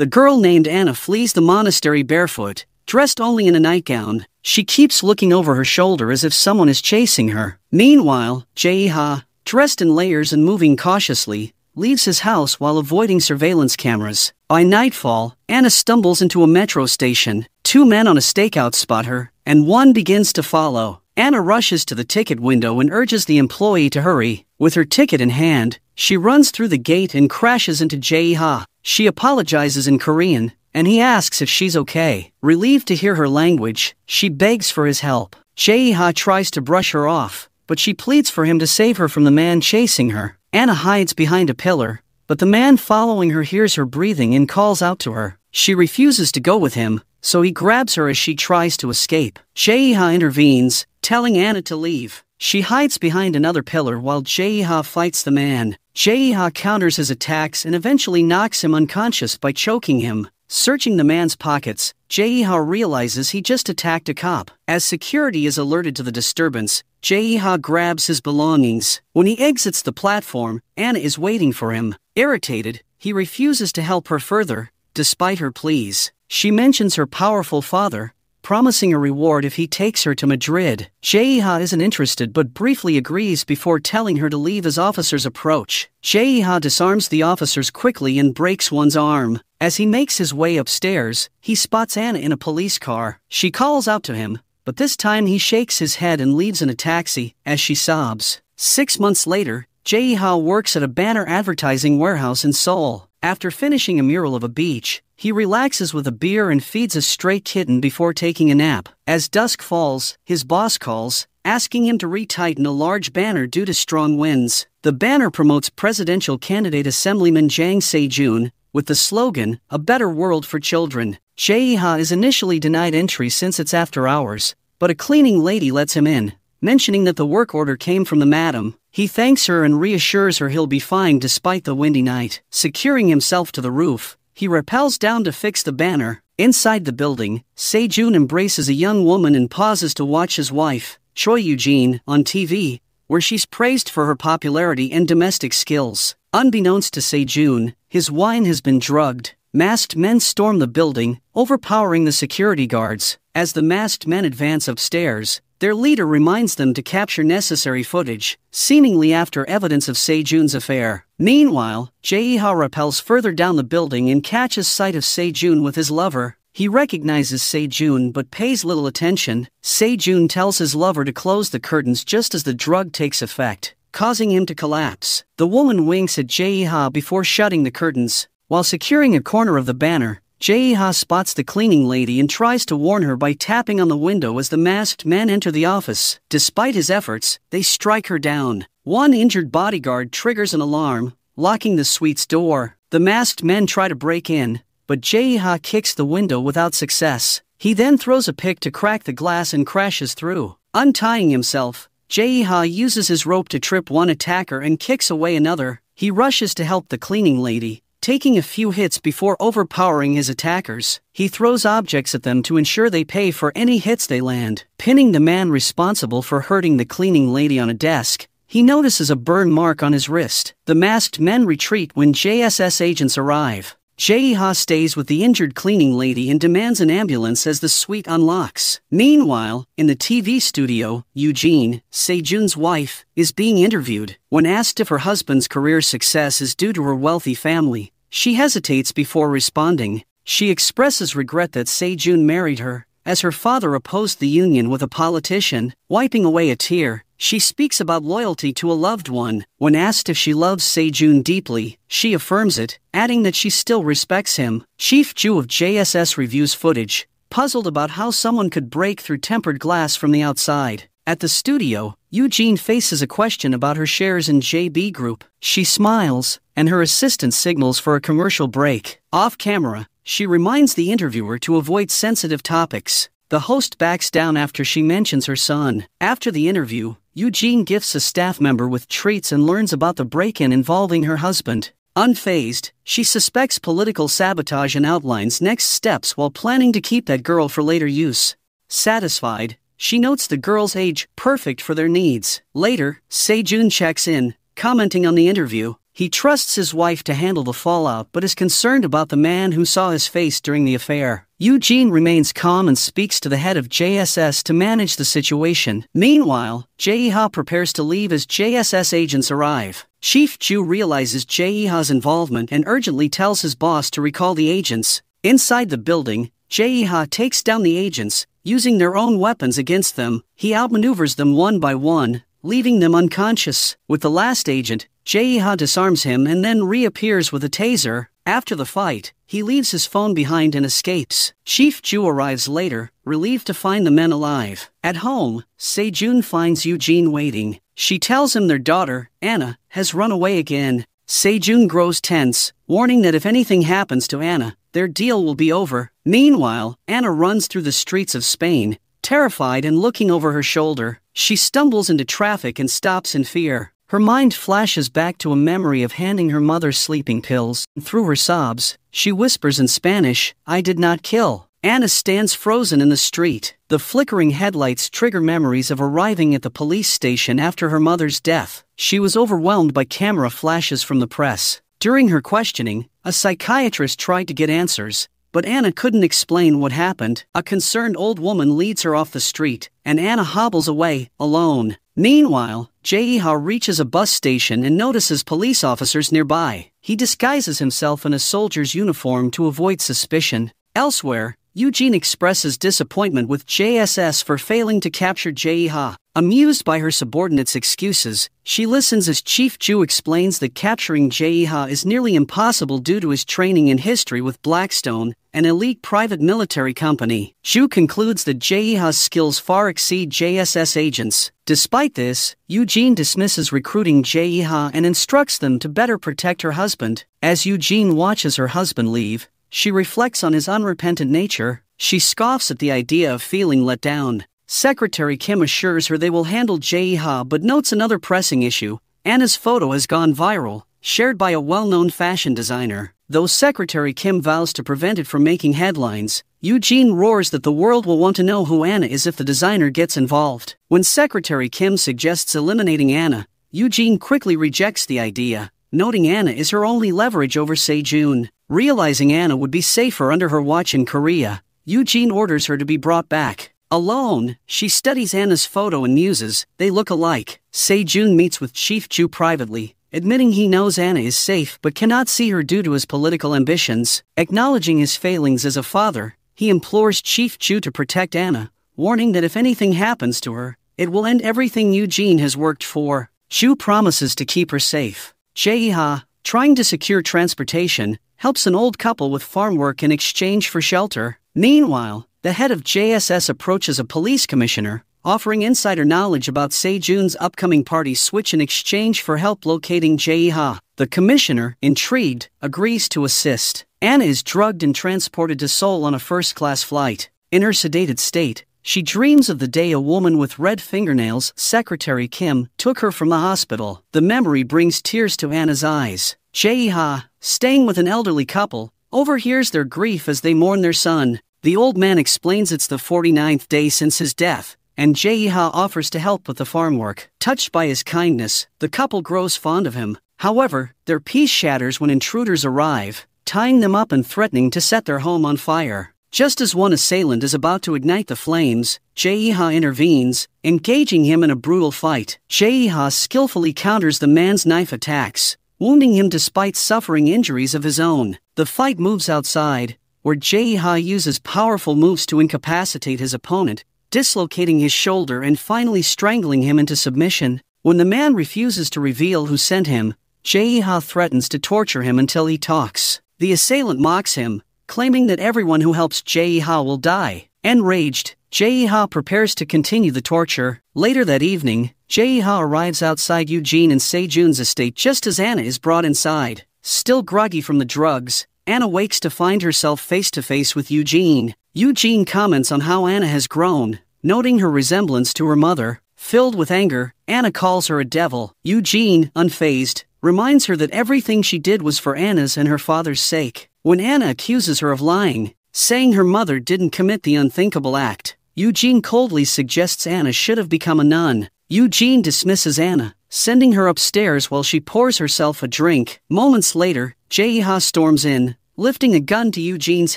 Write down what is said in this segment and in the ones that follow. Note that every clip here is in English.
The girl named Anna flees the monastery barefoot, dressed only in a nightgown. She keeps looking over her shoulder as if someone is chasing her. Meanwhile, Jae-ha, dressed in layers and moving cautiously, leaves his house while avoiding surveillance cameras. By nightfall, Anna stumbles into a metro station. 2 men on a stakeout spot her, and one begins to follow. Anna rushes to the ticket window and urges the employee to hurry. With her ticket in hand, she runs through the gate and crashes into Jae-ha. She apologizes in Korean, and he asks if she's okay. Relieved to hear her language, she begs for his help. Jae-ha tries to brush her off, but she pleads for him to save her from the man chasing her. Anna hides behind a pillar, but the man following her hears her breathing and calls out to her. She refuses to go with him, so he grabs her as she tries to escape. Jae-ha intervenes, telling Anna to leave. She hides behind another pillar while Jae-ha fights the man. Jae-ha counters his attacks and eventually knocks him unconscious by choking him. Searching the man's pockets, Jae-ha realizes he just attacked a cop. As security is alerted to the disturbance, Jae-ha grabs his belongings. When he exits the platform, Anna is waiting for him. Irritated, he refuses to help her further, despite her pleas. She mentions her powerful father, promising a reward if he takes her to Madrid. Jae-ha isn't interested but briefly agrees before telling her to leave as officers approach. Jae-ha disarms the officers quickly and breaks one's arm. As he makes his way upstairs, he spots Anna in a police car. She calls out to him, but this time he shakes his head and leaves in a taxi, as she sobs. 6 months later, Jae-ha works at a banner advertising warehouse in Seoul. After finishing a mural of a beach, he relaxes with a beer and feeds a stray kitten before taking a nap. As dusk falls, his boss calls, asking him to retighten a large banner due to strong winds. The banner promotes presidential candidate Assemblyman Jang Se-jun, with the slogan, "A Better World for Children." Jae-ha is initially denied entry since it's after hours, but a cleaning lady lets him in, mentioning that the work order came from the madam. He thanks her and reassures her he'll be fine despite the windy night. Securing himself to the roof, he rappels down to fix the banner. Inside the building, Se-jun embraces a young woman and pauses to watch his wife, Choi Eugene, on TV, where she's praised for her popularity and domestic skills. Unbeknownst to Se-jun, his wine has been drugged. Masked men storm the building, overpowering the security guards. As the masked men advance upstairs, their leader reminds them to capture necessary footage, seemingly after evidence of Se-jun's affair. Meanwhile, Jae-ha rappels further down the building and catches sight of Se-jun with his lover. He recognizes Se-jun but pays little attention. Se-jun tells his lover to close the curtains just as the drug takes effect, causing him to collapse. The woman winks at Jae-ha before shutting the curtains. While securing a corner of the banner, Jae-ha spots the cleaning lady and tries to warn her by tapping on the window as the masked men enter the office. Despite his efforts, they strike her down. One injured bodyguard triggers an alarm, locking the suite's door. The masked men try to break in, but Jae-ha kicks the window without success. He then throws a pick to crack the glass and crashes through. Untying himself, Jae-ha uses his rope to trip one attacker and kicks away another. He rushes to help the cleaning lady, taking a few hits before overpowering his attackers. He throws objects at them to ensure they pay for any hits they land. Pinning the man responsible for hurting the cleaning lady on a desk, he notices a burn mark on his wrist. The masked men retreat when JSS agents arrive. Jae-ha stays with the injured cleaning lady and demands an ambulance as the suite unlocks. Meanwhile, in the TV studio, Eugene, Se-jun's wife, is being interviewed. When asked if her husband's career success is due to her wealthy family, she hesitates before responding. She expresses regret that Se-jun married her, as her father opposed the union with a politician. Wiping away a tear, she speaks about loyalty to a loved one. When asked if she loves Se-jun deeply, she affirms it, adding that she still respects him. Chief Ju of JSS reviews footage, puzzled about how someone could break through tempered glass from the outside. At the studio, Eugene faces a question about her shares in JB Group. She smiles, and her assistant signals for a commercial break. Off camera, she reminds the interviewer to avoid sensitive topics. The host backs down after she mentions her son. After the interview, Eugene gifts a staff member with treats and learns about the break-in involving her husband. Unfazed, she suspects political sabotage and outlines next steps while planning to keep that girl for later use. Satisfied, she notes the girl's age, perfect for their needs. Later, Se-jun checks in, commenting on the interview. He trusts his wife to handle the fallout but is concerned about the man who saw his face during the affair. Eugene remains calm and speaks to the head of JSS to manage the situation. Meanwhile, Jae-ha prepares to leave as JSS agents arrive. Chief Ju realizes Jae-ha's involvement and urgently tells his boss to recall the agents. Inside the building, Jae-ha takes down the agents, using their own weapons against them. He outmaneuvers them one by one, leaving them unconscious. With the last agent, Jae-ha disarms him and then reappears with a taser. After the fight, he leaves his phone behind and escapes. Chief Ju arrives later, relieved to find the men alive. At home, Sejun finds Eugene waiting. She tells him their daughter, Anna, has run away again. Sejun grows tense, warning that if anything happens to Anna, their deal will be over. Meanwhile, Anna runs through the streets of Spain, terrified and looking over her shoulder. She stumbles into traffic and stops in fear. Her mind flashes back to a memory of handing her mother sleeping pills. Through her sobs, she whispers in Spanish, "I did not kill." Anna stands frozen in the street. The flickering headlights trigger memories of arriving at the police station after her mother's death. She was overwhelmed by camera flashes from the press. During her questioning, a psychiatrist tried to get answers, but Anna couldn't explain what happened. A concerned old woman leads her off the street, and Anna hobbles away, alone. Meanwhile, Jae-ha reaches a bus station and notices police officers nearby. He disguises himself in a soldier's uniform to avoid suspicion. Elsewhere, Eugene expresses disappointment with JSS for failing to capture Jae-ha. Amused by her subordinates' excuses, she listens as Chief Ju explains that capturing Jae-ha is nearly impossible due to his training in history with Blackstone, an elite private military company. Ju concludes that Jae-ha's skills far exceed JSS agents. Despite this, Eugene dismisses recruiting Jae-ha and instructs them to better protect her husband. As Eugene watches her husband leave, she reflects on his unrepentant nature. She scoffs at the idea of feeling let down. Secretary Kim assures her they will handle Jae-ha but notes another pressing issue. Anna's photo has gone viral, shared by a well-known fashion designer. Though Secretary Kim vows to prevent it from making headlines, Eugene roars that the world will want to know who Anna is if the designer gets involved. When Secretary Kim suggests eliminating Anna, Eugene quickly rejects the idea, noting Anna is her only leverage over Sejun. Realizing Anna would be safer under her watch in Korea, Eugene orders her to be brought back. Alone, she studies Anna's photo and muses, they look alike. Sejun meets with Chief Ju privately, admitting he knows Anna is safe but cannot see her due to his political ambitions. Acknowledging his failings as a father, he implores Chief Ju to protect Anna, warning that if anything happens to her, it will end everything Eugene has worked for. Ju promises to keep her safe. Jae-ha, trying to secure transportation, helps an old couple with farm work in exchange for shelter. Meanwhile, the head of JSS approaches a police commissioner, offering insider knowledge about Sejun's upcoming party switch in exchange for help locating Jae-ha. The commissioner, intrigued, agrees to assist. Anna is drugged and transported to Seoul on a first-class flight. In her sedated state, she dreams of the day a woman with red fingernails, Secretary Kim, took her from the hospital. The memory brings tears to Anna's eyes. Jae-ha, staying with an elderly couple, overhears their grief as they mourn their son. The old man explains it's the 49th day since his death, and Jae-ha offers to help with the farm work. Touched by his kindness, the couple grows fond of him. However, their peace shatters when intruders arrive, tying them up and threatening to set their home on fire. Just as one assailant is about to ignite the flames, Jae-ha intervenes, engaging him in a brutal fight. Jae-ha skillfully counters the man's knife attacks, wounding him despite suffering injuries of his own. The fight moves outside, where Jae-ha uses powerful moves to incapacitate his opponent, dislocating his shoulder and finally strangling him into submission. When the man refuses to reveal who sent him, Jae-ha threatens to torture him until he talks. The assailant mocks him, claiming that everyone who helps Jae-ha will die. Enraged, Jae-ha prepares to continue the torture. Later that evening, Jae-ha arrives outside Eugene and Sejun's estate just as Anna is brought inside. Still groggy from the drugs, Anna wakes to find herself face-to-face with Eugene. Eugene comments on how Anna has grown, noting her resemblance to her mother. Filled with anger, Anna calls her a devil. Eugene, unfazed, reminds her that everything she did was for Anna's and her father's sake. When Anna accuses her of lying, saying her mother didn't commit the unthinkable act, Eugene coldly suggests Anna should have become a nun. Eugene dismisses Anna, sending her upstairs while she pours herself a drink. Moments later, Jae-ha storms in, lifting a gun to Eugene's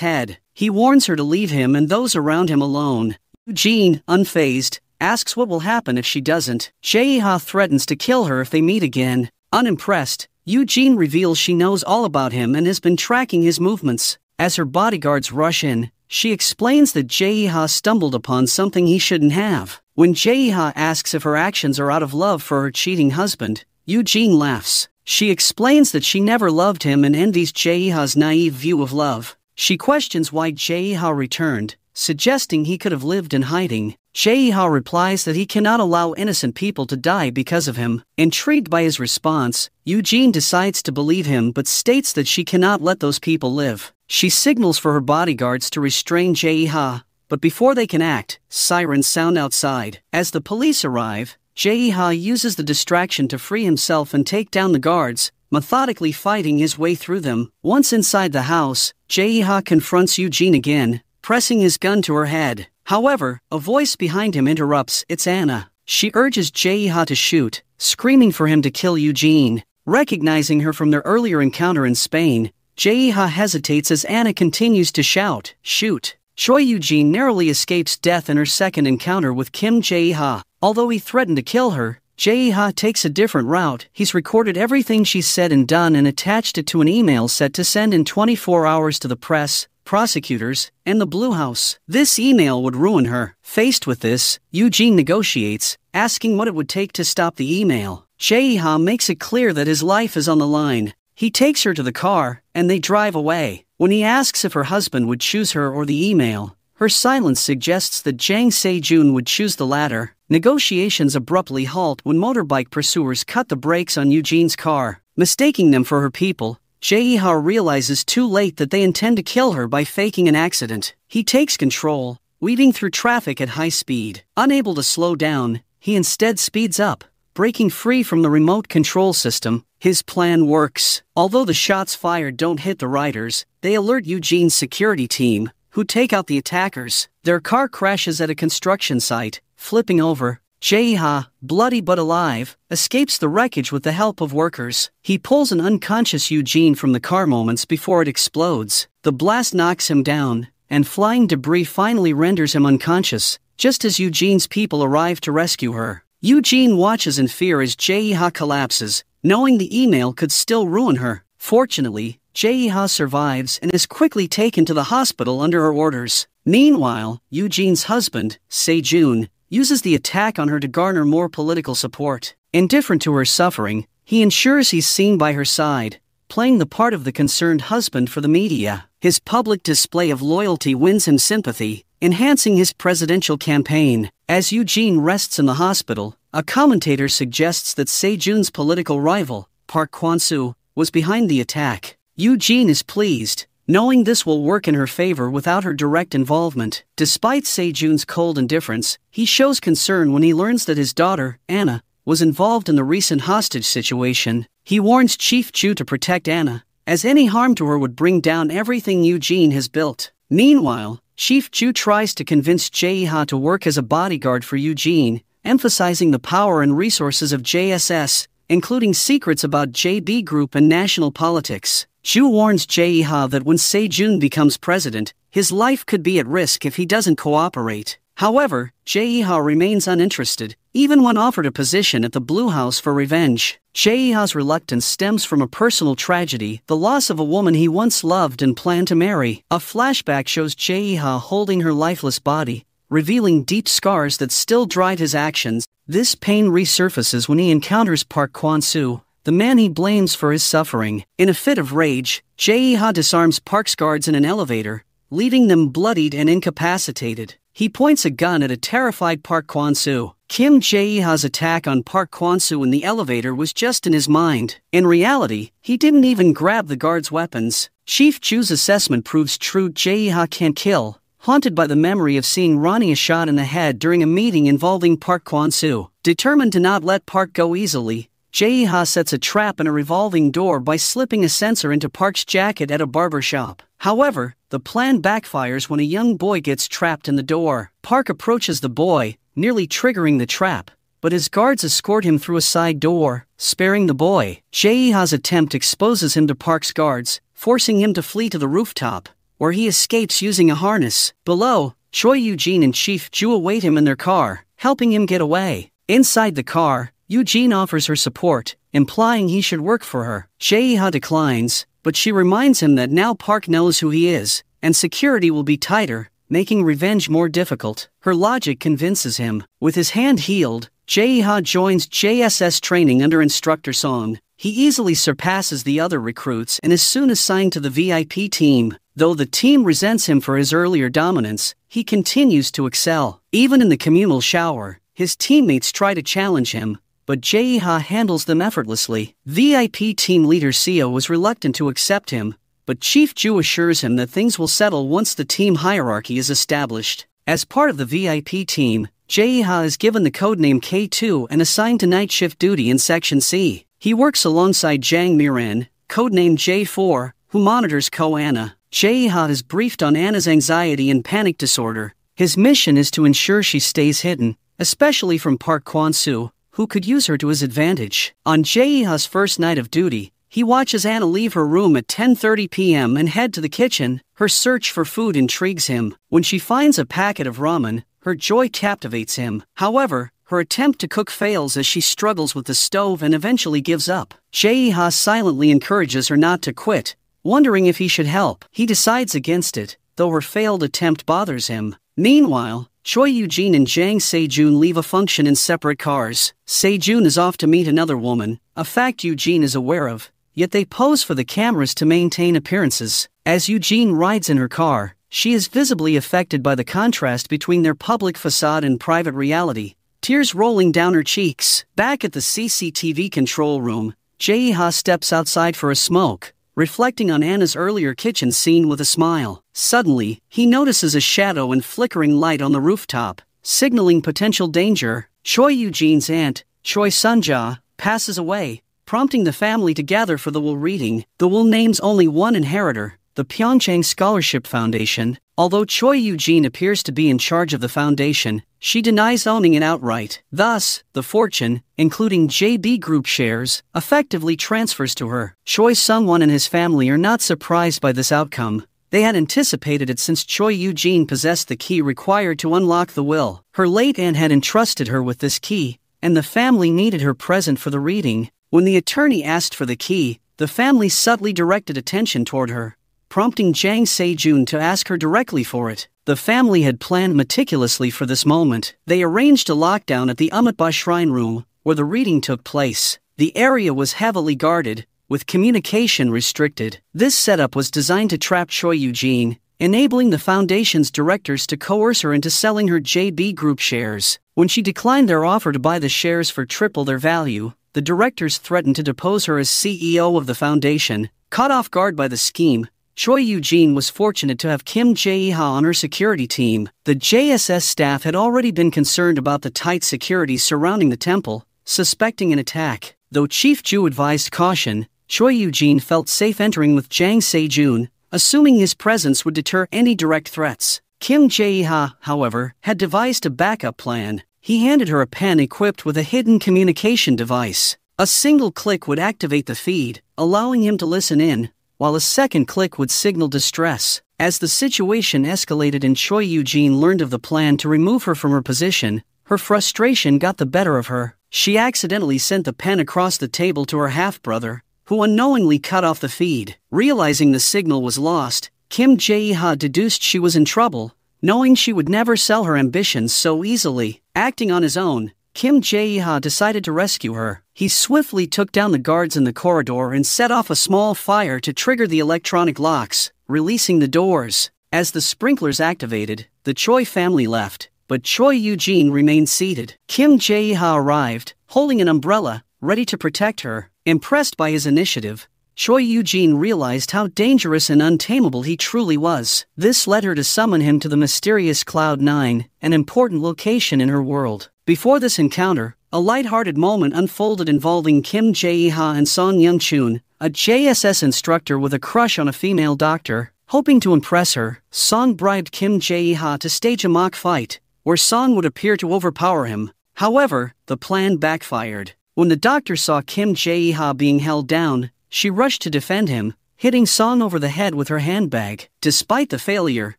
head. He warns her to leave him and those around him alone. Eugene, unfazed, asks what will happen if she doesn't. Jae-ha threatens to kill her if they meet again. Unimpressed, Eugene reveals she knows all about him and has been tracking his movements. As her bodyguards rush in, she explains that Jae-ha stumbled upon something he shouldn't have. When Jae-ha asks if her actions are out of love for her cheating husband, Eugene laughs. She explains that she never loved him and envies Jae-ha's naive view of love. She questions why Jae-ha returned, suggesting he could have lived in hiding. Jae-ha replies that he cannot allow innocent people to die because of him. Intrigued by his response, Eugene decides to believe him but states that she cannot let those people live. She signals for her bodyguards to restrain Jae-ha, but before they can act, sirens sound outside. As the police arrive, Jae-ha uses the distraction to free himself and take down the guards, methodically fighting his way through them. Once inside the house, Jae-ha confronts Eugene again, pressing his gun to her head. However, a voice behind him interrupts. It's Anna. She urges Jae-ha to shoot, screaming for him to kill Eugene. Recognizing her from their earlier encounter in Spain, Jae-ha hesitates as Anna continues to shout, "Shoot!" Choi Eugene narrowly escapes death in her second encounter with Kim Jae-ha. Although he threatened to kill her, Jae-ha takes a different route. He's recorded everything she's said and done and attached it to an email set to send in 24 hours to the press, prosecutors, and the Blue House. This email would ruin her. Faced with this, Eugene negotiates, asking what it would take to stop the email. Jae-ha makes it clear that his life is on the line. He takes her to the car, and they drive away. When he asks if her husband would choose her or the email, her silence suggests that Jang Se-jun would choose the latter. Negotiations abruptly halt when motorbike pursuers cut the brakes on Eugene's car. Mistaking them for her people, Jae-ha realizes too late that they intend to kill her by faking an accident. He takes control, weaving through traffic at high speed. Unable to slow down, he instead speeds up, breaking free from the remote control system. His plan works. Although the shots fired don't hit the riders, they alert Eugene's security team, who take out the attackers. Their car crashes at a construction site, flipping over. Jae-ha, bloody but alive, escapes the wreckage with the help of workers. He pulls an unconscious Eugene from the car moments before it explodes. The blast knocks him down, and flying debris finally renders him unconscious, just as Eugene's people arrive to rescue her. Eugene watches in fear as Jae-ha collapses, knowing the email could still ruin her. Fortunately, Jae-ha survives and is quickly taken to the hospital under her orders. Meanwhile, Eugene's husband, Se-jun, uses the attack on her to garner more political support. Indifferent to her suffering, he ensures he's seen by her side, playing the part of the concerned husband for the media. His public display of loyalty wins him sympathy, enhancing his presidential campaign. As Eugene rests in the hospital, a commentator suggests that Se-jun's political rival, Park Kwon-soo, was behind the attack. Eugene is pleased, knowing this will work in her favor without her direct involvement. Despite Se-jun's cold indifference, he shows concern when he learns that his daughter, Anna, was involved in the recent hostage situation. He warns Chief Ju to protect Anna, as any harm to her would bring down everything Eugene has built. Meanwhile, Chief Ju tries to convince Jae-ha to work as a bodyguard for Eugene, emphasizing the power and resources of JSS, including secrets about JB Group and national politics. Ju warns Jae-ha that when Se-jun becomes president, his life could be at risk if he doesn't cooperate. However, Jae-ha remains uninterested, even when offered a position at the Blue House for revenge. Jae-ha's reluctance stems from a personal tragedy, the loss of a woman he once loved and planned to marry. A flashback shows Jae-ha holding her lifeless body, revealing deep scars that still drive his actions. This pain resurfaces when he encounters Park Kwon-soo, the man he blames for his suffering. In a fit of rage, Jae-ha disarms Park's guards in an elevator, leaving them bloodied and incapacitated. He points a gun at a terrified Park Kwon-soo. Kim Jae-ha's attack on Park Kwon-soo in the elevator was just in his mind. In reality, he didn't even grab the guards' weapons. Chief Ju's assessment proves true. Jae-ha can't kill, haunted by the memory of seeing Rania shot in the head during a meeting involving Park Kwon-soo. Determined to not let Park go easily, Jae-ha sets a trap in a revolving door by slipping a sensor into Park's jacket at a barber shop. However, the plan backfires when a young boy gets trapped in the door. Park approaches the boy, nearly triggering the trap, but his guards escort him through a side door, sparing the boy. Jae-ha's attempt exposes him to Park's guards, forcing him to flee to the rooftop, where he escapes using a harness. Below, Choi Eugene and Chief Ju await him in their car, helping him get away. Inside the car, Eugene offers her support, implying he should work for her. Jae-ha declines, but she reminds him that now Park knows who he is, and security will be tighter, making revenge more difficult. Her logic convinces him. With his hand healed, Jae-ha joins JSS training under instructor Song. He easily surpasses the other recruits and is soon assigned to the VIP team. Though the team resents him for his earlier dominance, he continues to excel. Even in the communal shower, his teammates try to challenge him, but Jae-ha handles them effortlessly. VIP team leader Seo was reluctant to accept him, but Chief Ju assures him that things will settle once the team hierarchy is established. As part of the VIP team, Jae-ha is given the codename K2 and assigned to night shift duty in Section C. He works alongside Jang Miran, codenamed J4, who monitors Ko-Anna. Jae-ha is briefed on Anna's anxiety and panic disorder. His mission is to ensure she stays hidden, especially from Park Kwon-soo, who could use her to his advantage. On Jae-ha's first night of duty, he watches Anna leave her room at 10:30 p.m. and head to the kitchen. Her search for food intrigues him. When she finds a packet of ramen, her joy captivates him. However, her attempt to cook fails as she struggles with the stove and eventually gives up. Jae-ha silently encourages her not to quit, wondering if he should help. He decides against it, though her failed attempt bothers him. Meanwhile, Choi Eugene and Jang Sejun leave a function in separate cars. Sejun is off to meet another woman, a fact Eugene is aware of, yet they pose for the cameras to maintain appearances. As Eugene rides in her car, she is visibly affected by the contrast between their public facade and private reality, tears rolling down her cheeks. Back at the CCTV control room, Jae-ha steps outside for a smoke, reflecting on Anna's earlier kitchen scene with a smile. Suddenly, he notices a shadow and flickering light on the rooftop, signaling potential danger. Choi Eugene's aunt, Choi Sunja, passes away, prompting the family to gather for the will reading. The will names only one inheritor, the Pyeongchang Scholarship Foundation. Although Choi Eugene appears to be in charge of the foundation, she denies owning it outright. Thus, the fortune, including JB Group shares, effectively transfers to her. Choi Sung-won and his family are not surprised by this outcome. They had anticipated it since Choi Eugene possessed the key required to unlock the will. Her late aunt had entrusted her with this key, and the family needed her present for the reading. When the attorney asked for the key, the family subtly directed attention toward her, prompting Jang Sejun to ask her directly for it. The family had planned meticulously for this moment. They arranged a lockdown at the Umatba Shrine Room, where the reading took place. The area was heavily guarded, with communication restricted. This setup was designed to trap Choi Eugene, enabling the foundation's directors to coerce her into selling her JB Group shares. When she declined their offer to buy the shares for triple their value, the directors threatened to depose her as CEO of the foundation. Caught off guard by the scheme, Choi Eugene was fortunate to have Kim Jae-ha on her security team. The JSS staff had already been concerned about the tight security surrounding the temple, suspecting an attack. Though Chief Ju advised caution, Choi Eugene felt safe entering with Jang Sejun, assuming his presence would deter any direct threats. Kim Jae-ha, however, had devised a backup plan. He handed her a pen equipped with a hidden communication device. A single click would activate the feed, allowing him to listen in, while a second click would signal distress. As the situation escalated and Choi Eugene learned of the plan to remove her from her position, her frustration got the better of her. She accidentally sent the pen across the table to her half-brother, who unknowingly cut off the feed. Realizing the signal was lost, Kim Jae-ha deduced she was in trouble, knowing she would never sell her ambitions so easily. Acting on his own, Kim Jae-ha decided to rescue her. He swiftly took down the guards in the corridor and set off a small fire to trigger the electronic locks, releasing the doors. As the sprinklers activated, the Choi family left, but Choi Eugene remained seated. Kim Jae-ha arrived, holding an umbrella, ready to protect her. Impressed by his initiative, Choi Eugene realized how dangerous and untamable he truly was. This led her to summon him to the mysterious Cloud 9, an important location in her world. Before this encounter, a light-hearted moment unfolded involving Kim Jae-ha and Song Young-chun, a JSS instructor with a crush on a female doctor. Hoping to impress her, Song bribed Kim Jae-ha to stage a mock fight, where Song would appear to overpower him. However, the plan backfired. When the doctor saw Kim Jae-ha being held down, she rushed to defend him, hitting Song over the head with her handbag. Despite the failure,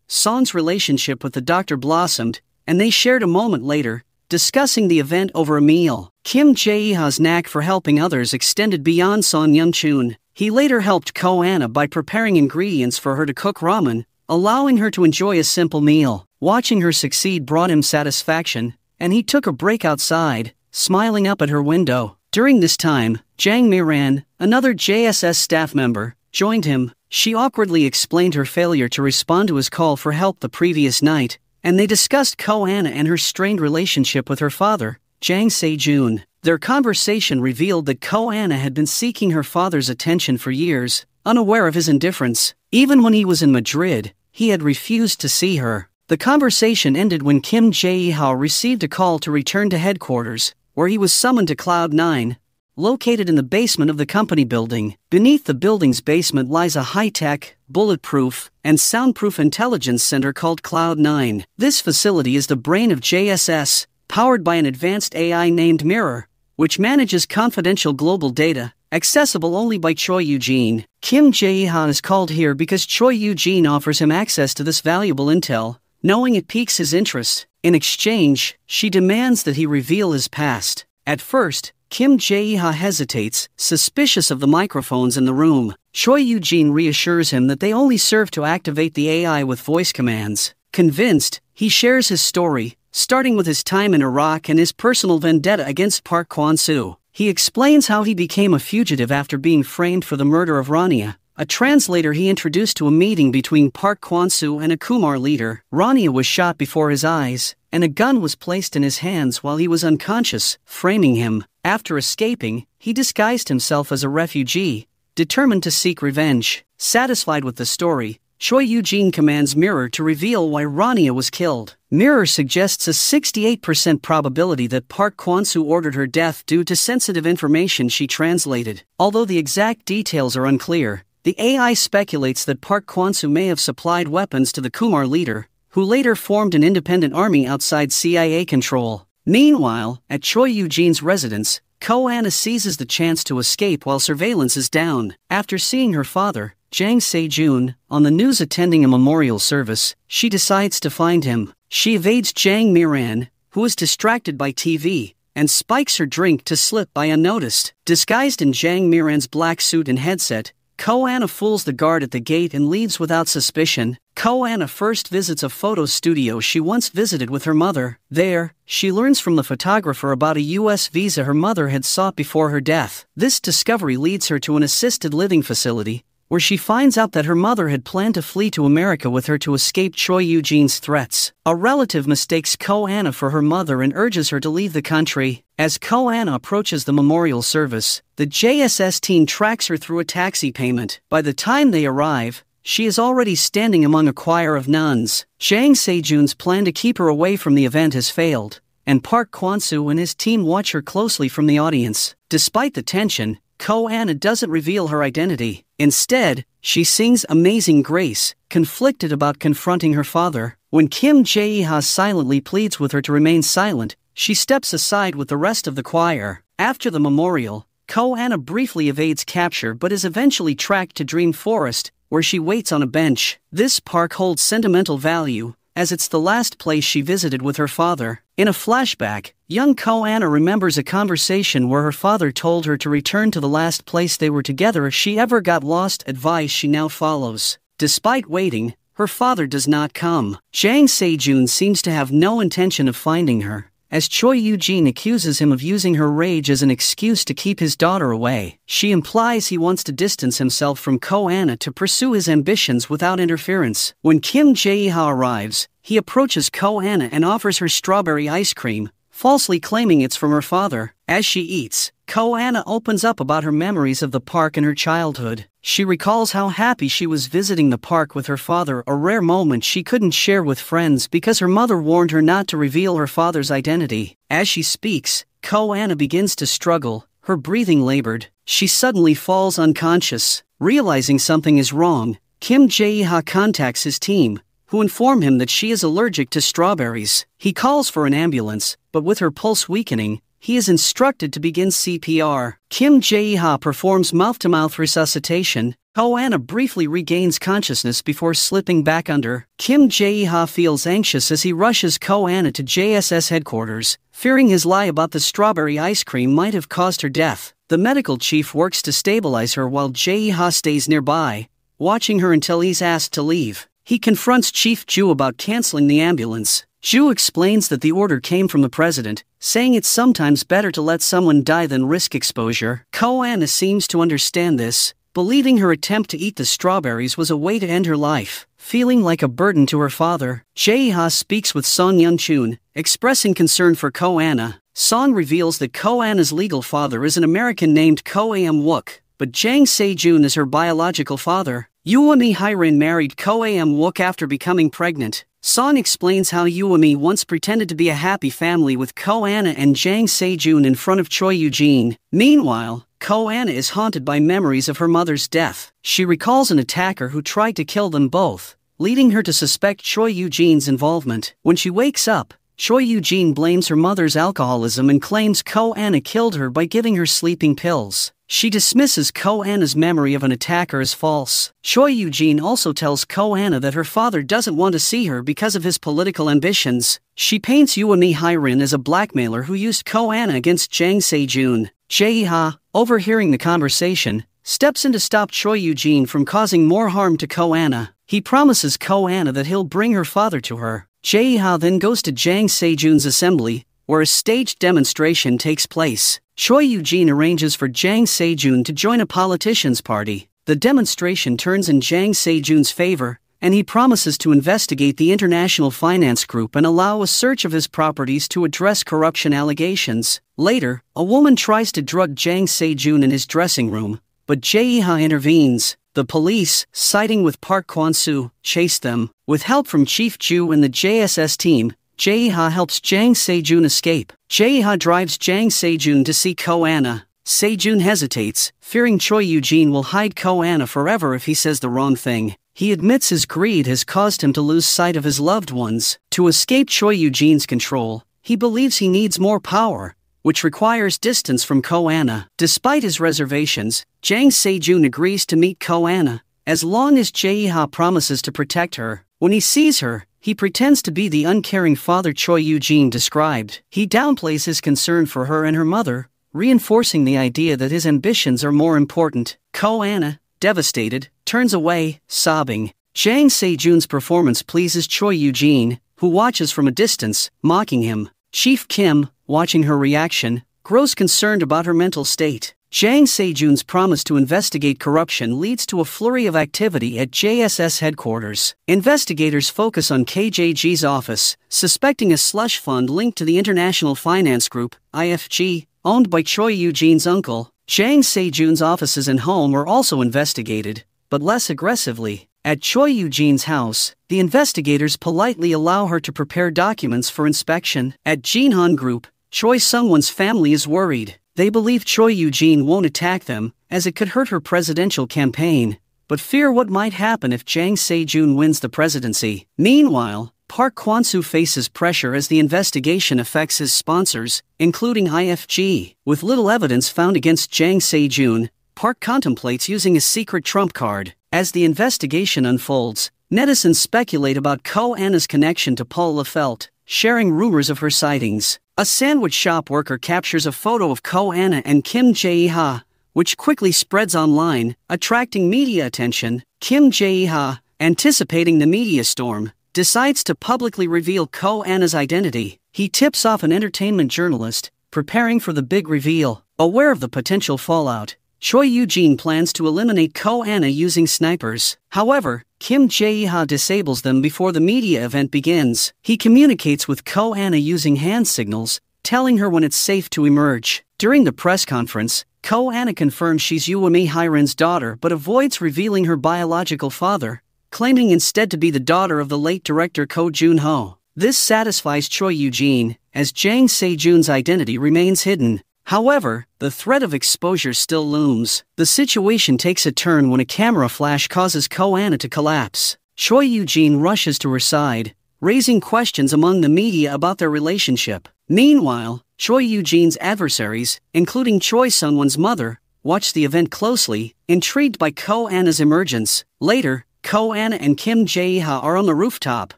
Song's relationship with the doctor blossomed, and they shared a moment later, discussing the event over a meal. Kim Jae-ha's knack for helping others extended beyond Song Young-chun. He later helped Ko-ana by preparing ingredients for her to cook ramen, allowing her to enjoy a simple meal. Watching her succeed brought him satisfaction, and he took a break outside, smiling up at her window. During this time, Jang Mi-ran, another JSS staff member, joined him. She awkwardly explained her failure to respond to his call for help the previous night, and they discussed Ko-ana and her strained relationship with her father, Jang Se-jun. Their conversation revealed that Ko-ana had been seeking her father's attention for years, unaware of his indifference. Even when he was in Madrid, he had refused to see her. The conversation ended when Kim Jae-ha received a call to return to headquarters, where he was summoned to Cloud 9, located in the basement of the company building. Beneath the building's basement lies a high-tech, bulletproof, and soundproof intelligence center called Cloud 9. This facility is the brain of JSS, powered by an advanced AI named Mirror, which manages confidential global data, accessible only by Choi Eugene. Kim Jae-ha is called here because Choi Eugene offers him access to this valuable intel, knowing it piques his interest. In exchange, she demands that he reveal his past. At first, Kim Jae-ha hesitates, suspicious of the microphones in the room. Choi Eugene reassures him that they only serve to activate the AI with voice commands. Convinced, he shares his story, starting with his time in Iraq and his personal vendetta against Park Kwon-soo. He explains how he became a fugitive after being framed for the murder of Rania, a translator he introduced to a meeting between Park Kwon-soo and a Kumar leader. Rania was shot before his eyes, and a gun was placed in his hands while he was unconscious, framing him. After escaping, he disguised himself as a refugee, determined to seek revenge. Satisfied with the story, Choi Eugene commands Mirror to reveal why Rania was killed. Mirror suggests a 68% probability that Park Kwon-soo ordered her death due to sensitive information she translated. Although the exact details are unclear, the AI speculates that Park Kwon-soo may have supplied weapons to the Kumar leader, who later formed an independent army outside CIA control. Meanwhile, at Choi Eugene's residence, Ko-ana seizes the chance to escape while surveillance is down. After seeing her father, Jang Se-jun, on the news attending a memorial service, she decides to find him. She evades Jang Mi-ran, who is distracted by TV, and spikes her drink to slip by unnoticed. Disguised in Jang Mi-ran's black suit and headset, Ko-ana fools the guard at the gate and leaves without suspicion. Ko-ana first visits a photo studio she once visited with her mother. There, she learns from the photographer about a U.S. visa her mother had sought before her death. This discovery leads her to an assisted living facility, where she finds out that her mother had planned to flee to America with her to escape Choi Eugene's threats. A relative mistakes Ko-ana for her mother and urges her to leave the country. As Ko-ana approaches the memorial service, the JSS team tracks her through a taxi payment. By the time they arrive, she is already standing among a choir of nuns. Jang Se-jun's plan to keep her away from the event has failed, and Park Kwon-soo and his team watch her closely from the audience. Despite the tension, Ko-ana doesn't reveal her identity. Instead, she sings Amazing Grace, conflicted about confronting her father. When Kim Jae-ha silently pleads with her to remain silent, she steps aside with the rest of the choir. After the memorial, Ko-ana briefly evades capture but is eventually tracked to Dream Forest, where she waits on a bench. This park holds sentimental value, as it's the last place she visited with her father. In a flashback, young Ko-ana remembers a conversation where her father told her to return to the last place they were together if she ever got lost, advice she now follows. Despite waiting, her father does not come. Jang Se-jun seems to have no intention of finding her, as Choi Eugene accuses him of using her rage as an excuse to keep his daughter away. She implies he wants to distance himself from Ko-ana to pursue his ambitions without interference. When Kim Jae-ha arrives, he approaches Ko-ana and offers her strawberry ice cream, falsely claiming it's from her father. As she eats, Ko-ana opens up about her memories of the park and her childhood. She recalls how happy she was visiting the park with her father, a rare moment she couldn't share with friends because her mother warned her not to reveal her father's identity. As she speaks, Ko-ana begins to struggle, her breathing labored. She suddenly falls unconscious. Realizing something is wrong, Kim Jae-ha contacts his team, who inform him that she is allergic to strawberries. He calls for an ambulance, but with her pulse weakening, he is instructed to begin CPR. Kim Jae-ha performs mouth-to-mouth resuscitation. Ko-ana briefly regains consciousness before slipping back under. Kim Jae-ha feels anxious as he rushes Ko-ana to JSS headquarters, fearing his lie about the strawberry ice cream might have caused her death. The medical chief works to stabilize her while Jae-ha stays nearby, watching her until he's asked to leave. He confronts Chief Ju about canceling the ambulance. Ju explains that the order came from the president, saying it's sometimes better to let someone die than risk exposure. Ko-ana seems to understand this, believing her attempt to eat the strawberries was a way to end her life. Feeling like a burden to her father, Jae-ha speaks with Song Yun-chun, expressing concern for Ko-ana. Song reveals that Ko-ana's legal father is an American named Ko-am-wook, but Jang Se-jun is her biological father. Yoo-mi Hyrin married Ko-am-wook after becoming pregnant. Song explains how Yoo-mi once pretended to be a happy family with Ko-ana and Jang Se-jun in front of Choi Eugene. Meanwhile, Ko-ana is haunted by memories of her mother's death. She recalls an attacker who tried to kill them both, leading her to suspect Choi Eugene's involvement. When she wakes up, Choi Eugene blames her mother's alcoholism and claims Ko-ana killed her by giving her sleeping pills. She dismisses Ko-ana's memory of an attacker as false. Choi Eugene also tells Ko-ana that her father doesn't want to see her because of his political ambitions. She paints Yoo-mi Hyrin as a blackmailer who used Ko-ana against Jang Se-jun. Jae-ha, overhearing the conversation, steps in to stop Choi Eugene from causing more harm to Ko-ana. He promises Ko-ana that he'll bring her father to her. Jae-ha then goes to Jang Se-jun's assembly, where a staged demonstration takes place. Choi Eugene arranges for Jang Se-jun to join a politician's party. The demonstration turns in Jang Se-jun's favor, and he promises to investigate the international finance group and allow a search of his properties to address corruption allegations. Later, a woman tries to drug Jang Se-jun in his dressing room, but Jae-ha intervenes. The police, siding with Park Kwon-soo, chase them. With help from Chief Ju and the JSS team, Jae-ha helps Jang Se-jun escape. Jae-ha drives Jang Se-jun to see Ko-ana. Se-jun hesitates, fearing Choi Eugene will hide Ko-ana forever if he says the wrong thing. He admits his greed has caused him to lose sight of his loved ones. To escape Choi Eugene's control, he believes he needs more power, which requires distance from Ko-ana. Despite his reservations, Jang Se-jun agrees to meet Ko-ana, as long as Jae-ha promises to protect her. When he sees her, he pretends to be the uncaring father Choi Eugene described. He downplays his concern for her and her mother, reinforcing the idea that his ambitions are more important. Ko-ana, devastated, turns away, sobbing. Jang Se-jun's performance pleases Choi Eugene, who watches from a distance, mocking him. Chief Kim, watching her reaction, grows concerned about her mental state. Jang Se-jun's promise to investigate corruption leads to a flurry of activity at JSS headquarters. Investigators focus on KJG's office, suspecting a slush fund linked to the International Finance Group, IFG, owned by Choi Eugene's uncle. Jang Se-jun's offices and home are also investigated, but less aggressively. At Choi Eugene's house, the investigators politely allow her to prepare documents for inspection. At Jinhan Group, Choi Sung-won's family is worried. They believe Choi Eugene won't attack them, as it could hurt her presidential campaign, but fear what might happen if Jang Se-jun wins the presidency. Meanwhile, Park Kwon-soo faces pressure as the investigation affects his sponsors, including IFG. With little evidence found against Jang Se-jun, Park contemplates using a secret trump card. As the investigation unfolds, netizens speculate about Ko-ana's connection to Paul Lafelt, sharing rumors of her sightings. A sandwich shop worker captures a photo of Ko-ana and Kim Jae-ha, which quickly spreads online, attracting media attention. Kim Jae-ha, anticipating the media storm, decides to publicly reveal Ko-ana's identity. He tips off an entertainment journalist, preparing for the big reveal. Aware of the potential fallout, Choi Eugene plans to eliminate Ko-ana using snipers. However, Kim Jae-ha disables them before the media event begins. He communicates with Ko-ana using hand signals, telling her when it's safe to emerge. During the press conference, Ko-ana confirms she's Yoo-mi Hyrin's daughter but avoids revealing her biological father, claiming instead to be the daughter of the late director Ko Jun-ho. This satisfies Choi Eugene, as Jang Se-jun's identity remains hidden. However, the threat of exposure still looms. The situation takes a turn when a camera flash causes Ko-ana to collapse. Choi Eugene rushes to her side, raising questions among the media about their relationship. Meanwhile, Choi Eugene's adversaries, including Choi Sung-won's mother, watch the event closely, intrigued by Ko-ana's emergence. Later, Ko-ana and Kim Jae-ha are on the rooftop,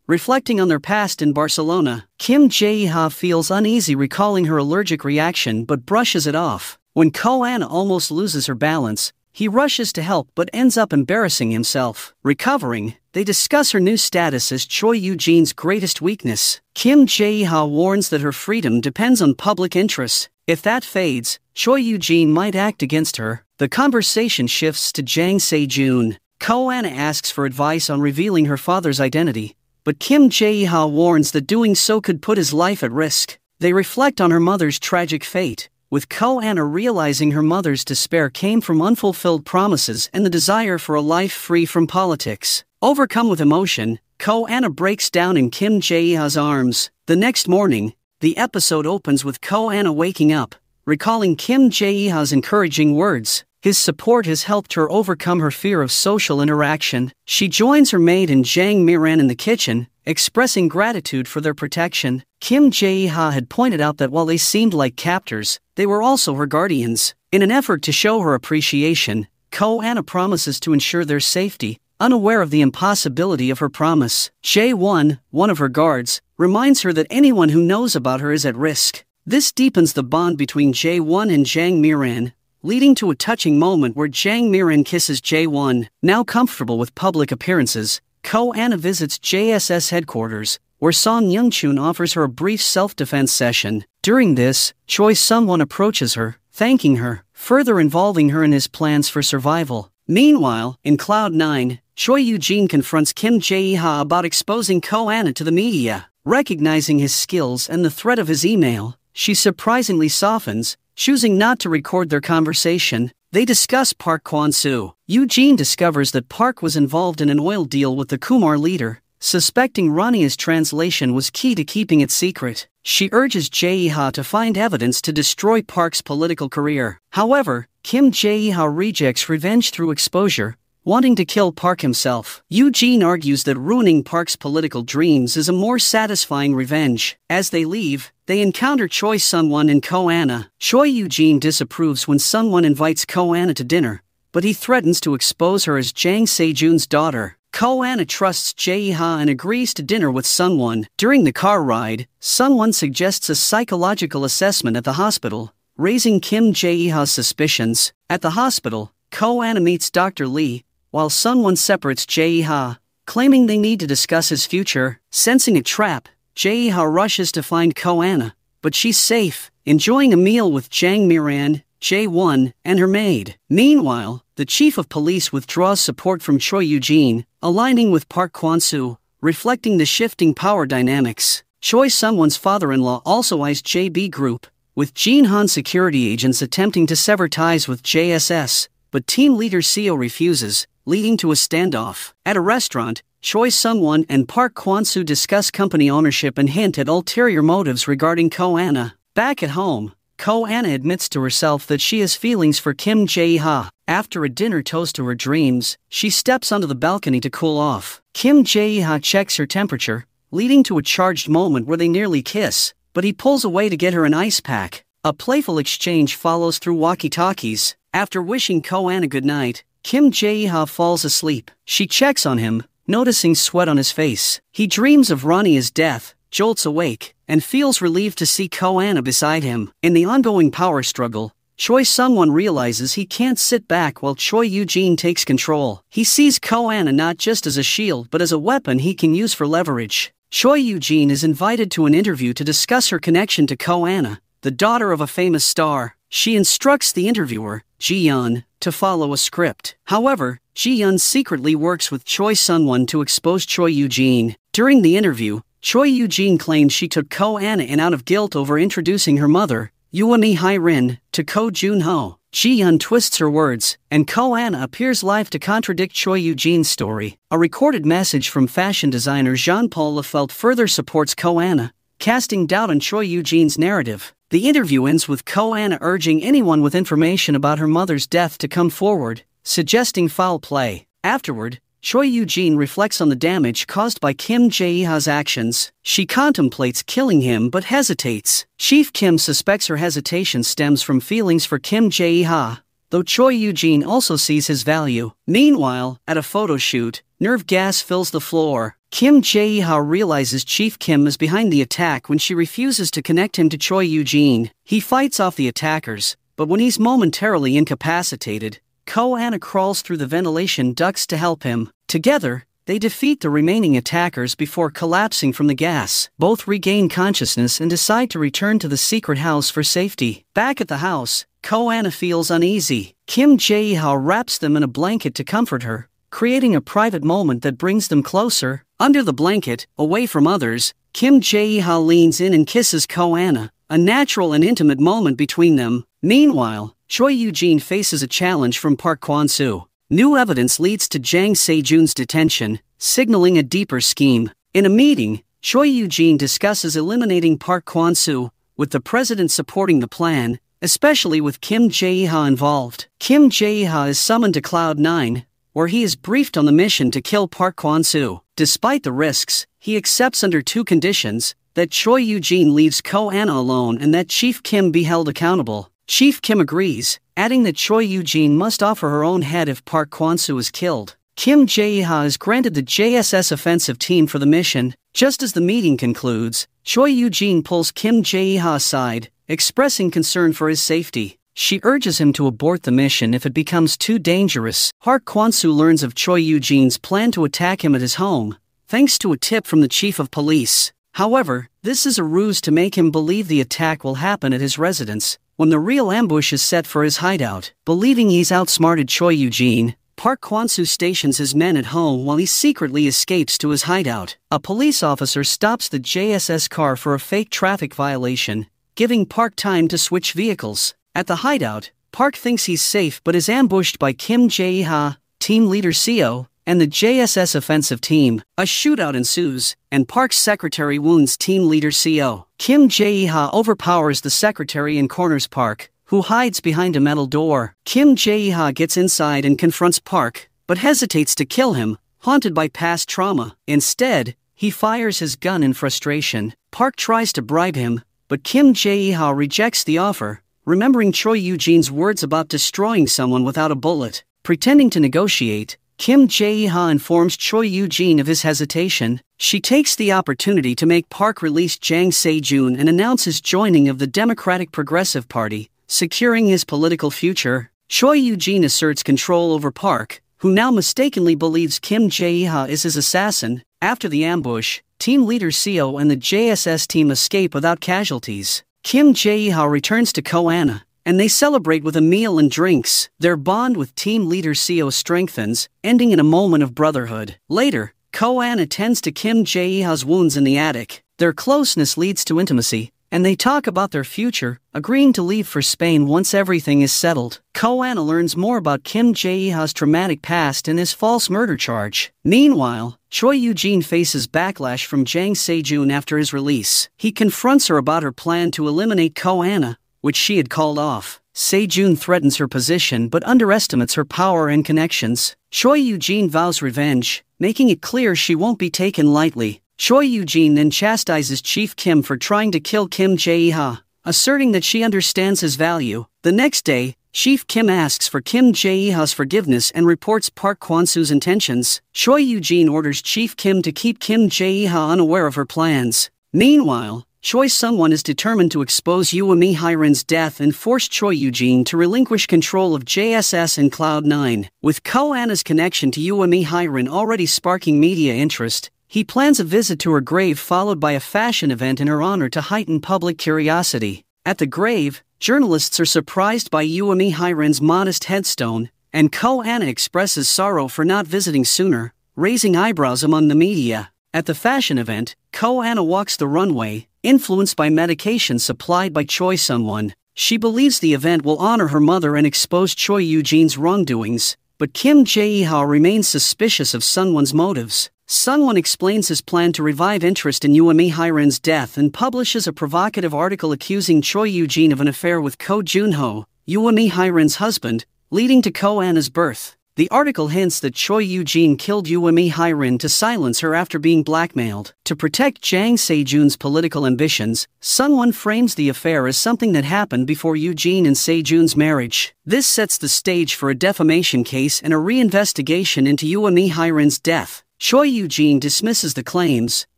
reflecting on their past in Barcelona. Kim Jae-ha feels uneasy recalling her allergic reaction but brushes it off. When Ko-ana almost loses her balance, he rushes to help but ends up embarrassing himself. Recovering, they discuss her new status as Choi Eugene's greatest weakness. Kim Jae-ha warns that her freedom depends on public interest. If that fades, Choi Eugene might act against her. The conversation shifts to Jang Se-jun. Ko-ana asks for advice on revealing her father's identity, but Kim Jae-ha warns that doing so could put his life at risk. They reflect on her mother's tragic fate, with Ko-ana realizing her mother's despair came from unfulfilled promises and the desire for a life free from politics. Overcome with emotion, Ko-ana breaks down in Kim Jae-ha's arms. The next morning, the episode opens with Ko-ana waking up, recalling Kim Jae-ha's encouraging words. His support has helped her overcome her fear of social interaction. She joins her maid and Jang Mi-ran in the kitchen, expressing gratitude for their protection. Kim Jae-ha had pointed out that while they seemed like captors, they were also her guardians. In an effort to show her appreciation, Ko-ana promises to ensure their safety, unaware of the impossibility of her promise. Jae-won, one of her guards, reminds her that anyone who knows about her is at risk. This deepens the bond between Jae-won and Jang Mi-ran, leading to a touching moment where Jang Mi-ran kisses Jae-won. Now comfortable with public appearances, Ko-ana visits JSS headquarters, where Song Young-chun offers her a brief self-defense session. During this, Choi Sung-won approaches her, thanking her, further involving her in his plans for survival. Meanwhile, in Cloud 9, Choi Eugene confronts Kim Jae-ha about exposing Ko-ana to the media. Recognizing his skills and the threat of his email, she surprisingly softens, choosing not to record their conversation. They discuss Park Kwon-soo. Eugene discovers that Park was involved in an oil deal with the Kumar leader, suspecting Rania's translation was key to keeping it secret. She urges Jae-ha to find evidence to destroy Park's political career. However, Kim Jae-ha rejects revenge through exposure, wanting to kill Park himself. Eugene argues that ruining Park's political dreams is a more satisfying revenge. As they leave, they encounter Choi Sung-won and Ko-ana. Choi Eugene disapproves when Sung-won invites Ko-ana to dinner, but he threatens to expose her as Jang Se-jun's daughter. Ko-ana trusts Jae-ha and agrees to dinner with Sung-won. During the car ride, Sung-won suggests a psychological assessment at the hospital, raising Kim Jae-ha's suspicions. At the hospital, Ko-ana meets Dr. Lee, while Sung-won separates Jae-ha, claiming they need to discuss his future. Sensing a trap, Jae-ha rushes to find Ko-ana, but she's safe, enjoying a meal with Jang Mi-ran, Jae-won, and her maid. Meanwhile, the chief of police withdraws support from Choi Eugene, aligning with Park Kwon-soo, reflecting the shifting power dynamics. Choi Sung-won's father-in-law also eyes JB Group, with Jin-han security agents attempting to sever ties with JSS, but team leader Seo refuses, leading to a standoff. At a restaurant, Choi Sung-won and Park Kwon-soo discuss company ownership and hint at ulterior motives regarding Ko-ana. Back at home, Ko-ana admits to herself that she has feelings for Kim Jae-ha. After a dinner toast to her dreams, she steps onto the balcony to cool off. Kim Jae-ha checks her temperature, leading to a charged moment where they nearly kiss, but he pulls away to get her an ice pack. A playful exchange follows through walkie-talkies. After wishing Ko-ana goodnight, Kim Jae-ha falls asleep. She checks on him, noticing sweat on his face. He dreams of Rania's death, jolts awake, and feels relieved to see Ko-ana beside him. In the ongoing power struggle, Choi Sung-won realizes he can't sit back while Choi Eugene takes control. He sees Ko-ana not just as a shield but as a weapon he can use for leverage. Choi Eugene is invited to an interview to discuss her connection to Ko-ana, the daughter of a famous star. She instructs the interviewer, Ji-yeon, to follow a script. However, Ji-yeon secretly works with Choi Sung-won to expose Choi Eugene. During the interview, Choi Eugene claims she took Ko-ana in out of guilt over introducing her mother, Yuami Hai-rin, to Ko Jun-ho. Ji-yeon twists her words, and Ko-ana appears live to contradict Choi Eugene's story. A recorded message from fashion designer Jean-Paul Lefelt further supports Ko-ana, casting doubt on Choi Eugene's narrative. The interview ends with Ko-ana urging anyone with information about her mother's death to come forward, suggesting foul play. Afterward, Choi Eugene reflects on the damage caused by Kim Jae-ha's actions. She contemplates killing him but hesitates. Chief Kim suspects her hesitation stems from feelings for Kim Jae-ha, though Choi Eugene also sees his value. Meanwhile, at a photo shoot, nerve gas fills the floor. Kim Jae-ha realizes Chief Kim is behind the attack when she refuses to connect him to Choi Eugene. He fights off the attackers, but when he's momentarily incapacitated, Ko-ana crawls through the ventilation ducts to help him. Together, they defeat the remaining attackers before collapsing from the gas. Both regain consciousness and decide to return to the secret house for safety. Back at the house, Ko-ana feels uneasy. Kim Jae-ha wraps them in a blanket to comfort her, creating a private moment that brings them closer. Under the blanket, away from others, Kim Jae-ha leans in and kisses Ko-ana, a natural and intimate moment between them. Meanwhile, Choi Eugene faces a challenge from Park Kwon-soo. New evidence leads to Jang Se-jun's detention, signaling a deeper scheme. In a meeting, Choi Eugene discusses eliminating Park Kwon-soo, with the president supporting the plan, especially with Kim Jae-ha involved. Kim Jae-ha is summoned to Cloud 9, where he is briefed on the mission to kill Park Kwon-soo. Despite the risks, he accepts under two conditions: that Choi Eugene leaves Ko-ana alone and that Chief Kim be held accountable. Chief Kim agrees, adding that Choi Eugene must offer her own head if Park Kwon-soo is killed. Kim Jae-ha is granted the JSS offensive team for the mission. Just as the meeting concludes, Choi Eugene pulls Kim Jae-ha aside, expressing concern for his safety. She urges him to abort the mission if it becomes too dangerous. Park Kwon-soo learns of Choi Eugene's plan to attack him at his home, thanks to a tip from the chief of police. However, this is a ruse to make him believe the attack will happen at his residence, when the real ambush is set for his hideout. Believing he's outsmarted Choi Eugene, Park Kwon-soo stations his men at home while he secretly escapes to his hideout. A police officer stops the JSS car for a fake traffic violation, giving Park time to switch vehicles. At the hideout, Park thinks he's safe but is ambushed by Kim Jae-ha, team leader Seo, and the JSS offensive team. A shootout ensues, and Park's secretary wounds team leader Seo. Kim Jae-ha overpowers the secretary and corners Park, who hides behind a metal door. Kim Jae-ha gets inside and confronts Park, but hesitates to kill him, haunted by past trauma. Instead, he fires his gun in frustration. Park tries to bribe him, but Kim Jae-ha rejects the offer, remembering Choi Eugene's words about destroying someone without a bullet. Pretending to negotiate, Kim Jae-ha informs Choi Eugene of his hesitation. She takes the opportunity to make Park release Jang Se-jun and announce his joining of the Democratic Progressive Party, securing his political future. Choi Eugene asserts control over Park, who now mistakenly believes Kim Jae-ha is his assassin. After the ambush, team leader Seo and the JSS team escape without casualties. Kim Jae-ha returns to Ko-ana, and they celebrate with a meal and drinks. Their bond with team leader Seo strengthens, ending in a moment of brotherhood. Later, Ko-ana tends to Kim Jae-ha's wounds in the attic. Their closeness leads to intimacy, and they talk about their future, agreeing to leave for Spain once everything is settled. Ko-ana learns more about Kim Jae-ha's traumatic past and his false murder charge. Meanwhile, Choi Eugene faces backlash from Jang Se-jun after his release. He confronts her about her plan to eliminate Ko-ana, which she had called off. Se-jun threatens her position but underestimates her power and connections. Choi Eugene vows revenge, making it clear she won't be taken lightly. Choi Eugene then chastises Chief Kim for trying to kill Kim Jae-ha, asserting that she understands his value. The next day, Chief Kim asks for Kim Jae-ha's forgiveness and reports Park Kwon-soo's intentions. Choi Eugene orders Chief Kim to keep Kim Jae-ha unaware of her plans. Meanwhile, Choi Sung-won is determined to expose Yoo-mi Hyrin's death and force Choi Eugene to relinquish control of JSS and Cloud 9. With Ko-ana's connection to Yoo-mi Hyrin already sparking media interest, he plans a visit to her grave followed by a fashion event in her honor to heighten public curiosity. At the grave, journalists are surprised by Yoo-mi Hyrin's modest headstone, and Ko-ana expresses sorrow for not visiting sooner, raising eyebrows among the media. At the fashion event, Ko-ana walks the runway, influenced by medication supplied by Choi Sung-won. She believes the event will honor her mother and expose Choi Eugene's wrongdoings, but Kim Jae-ha remains suspicious of Sung-won's motives. Sung-won explains his plan to revive interest in Yoo-mi Hyrin's death and publishes a provocative article accusing Choi Eugene of an affair with Ko Junho, Yoo-mi Hyrin's husband, leading to Ko-ana's birth. The article hints that Choi Yoo-jin killed Yoo-mi Hyrin to silence her after being blackmailed. To protect Jang Se-jun's political ambitions, Sungwon frames the affair as something that happened before Yoo-jin and Se-jun's marriage. This sets the stage for a defamation case and a reinvestigation into Yoo-mi Hyrin's death. Choi Yoo-jin dismisses the claims,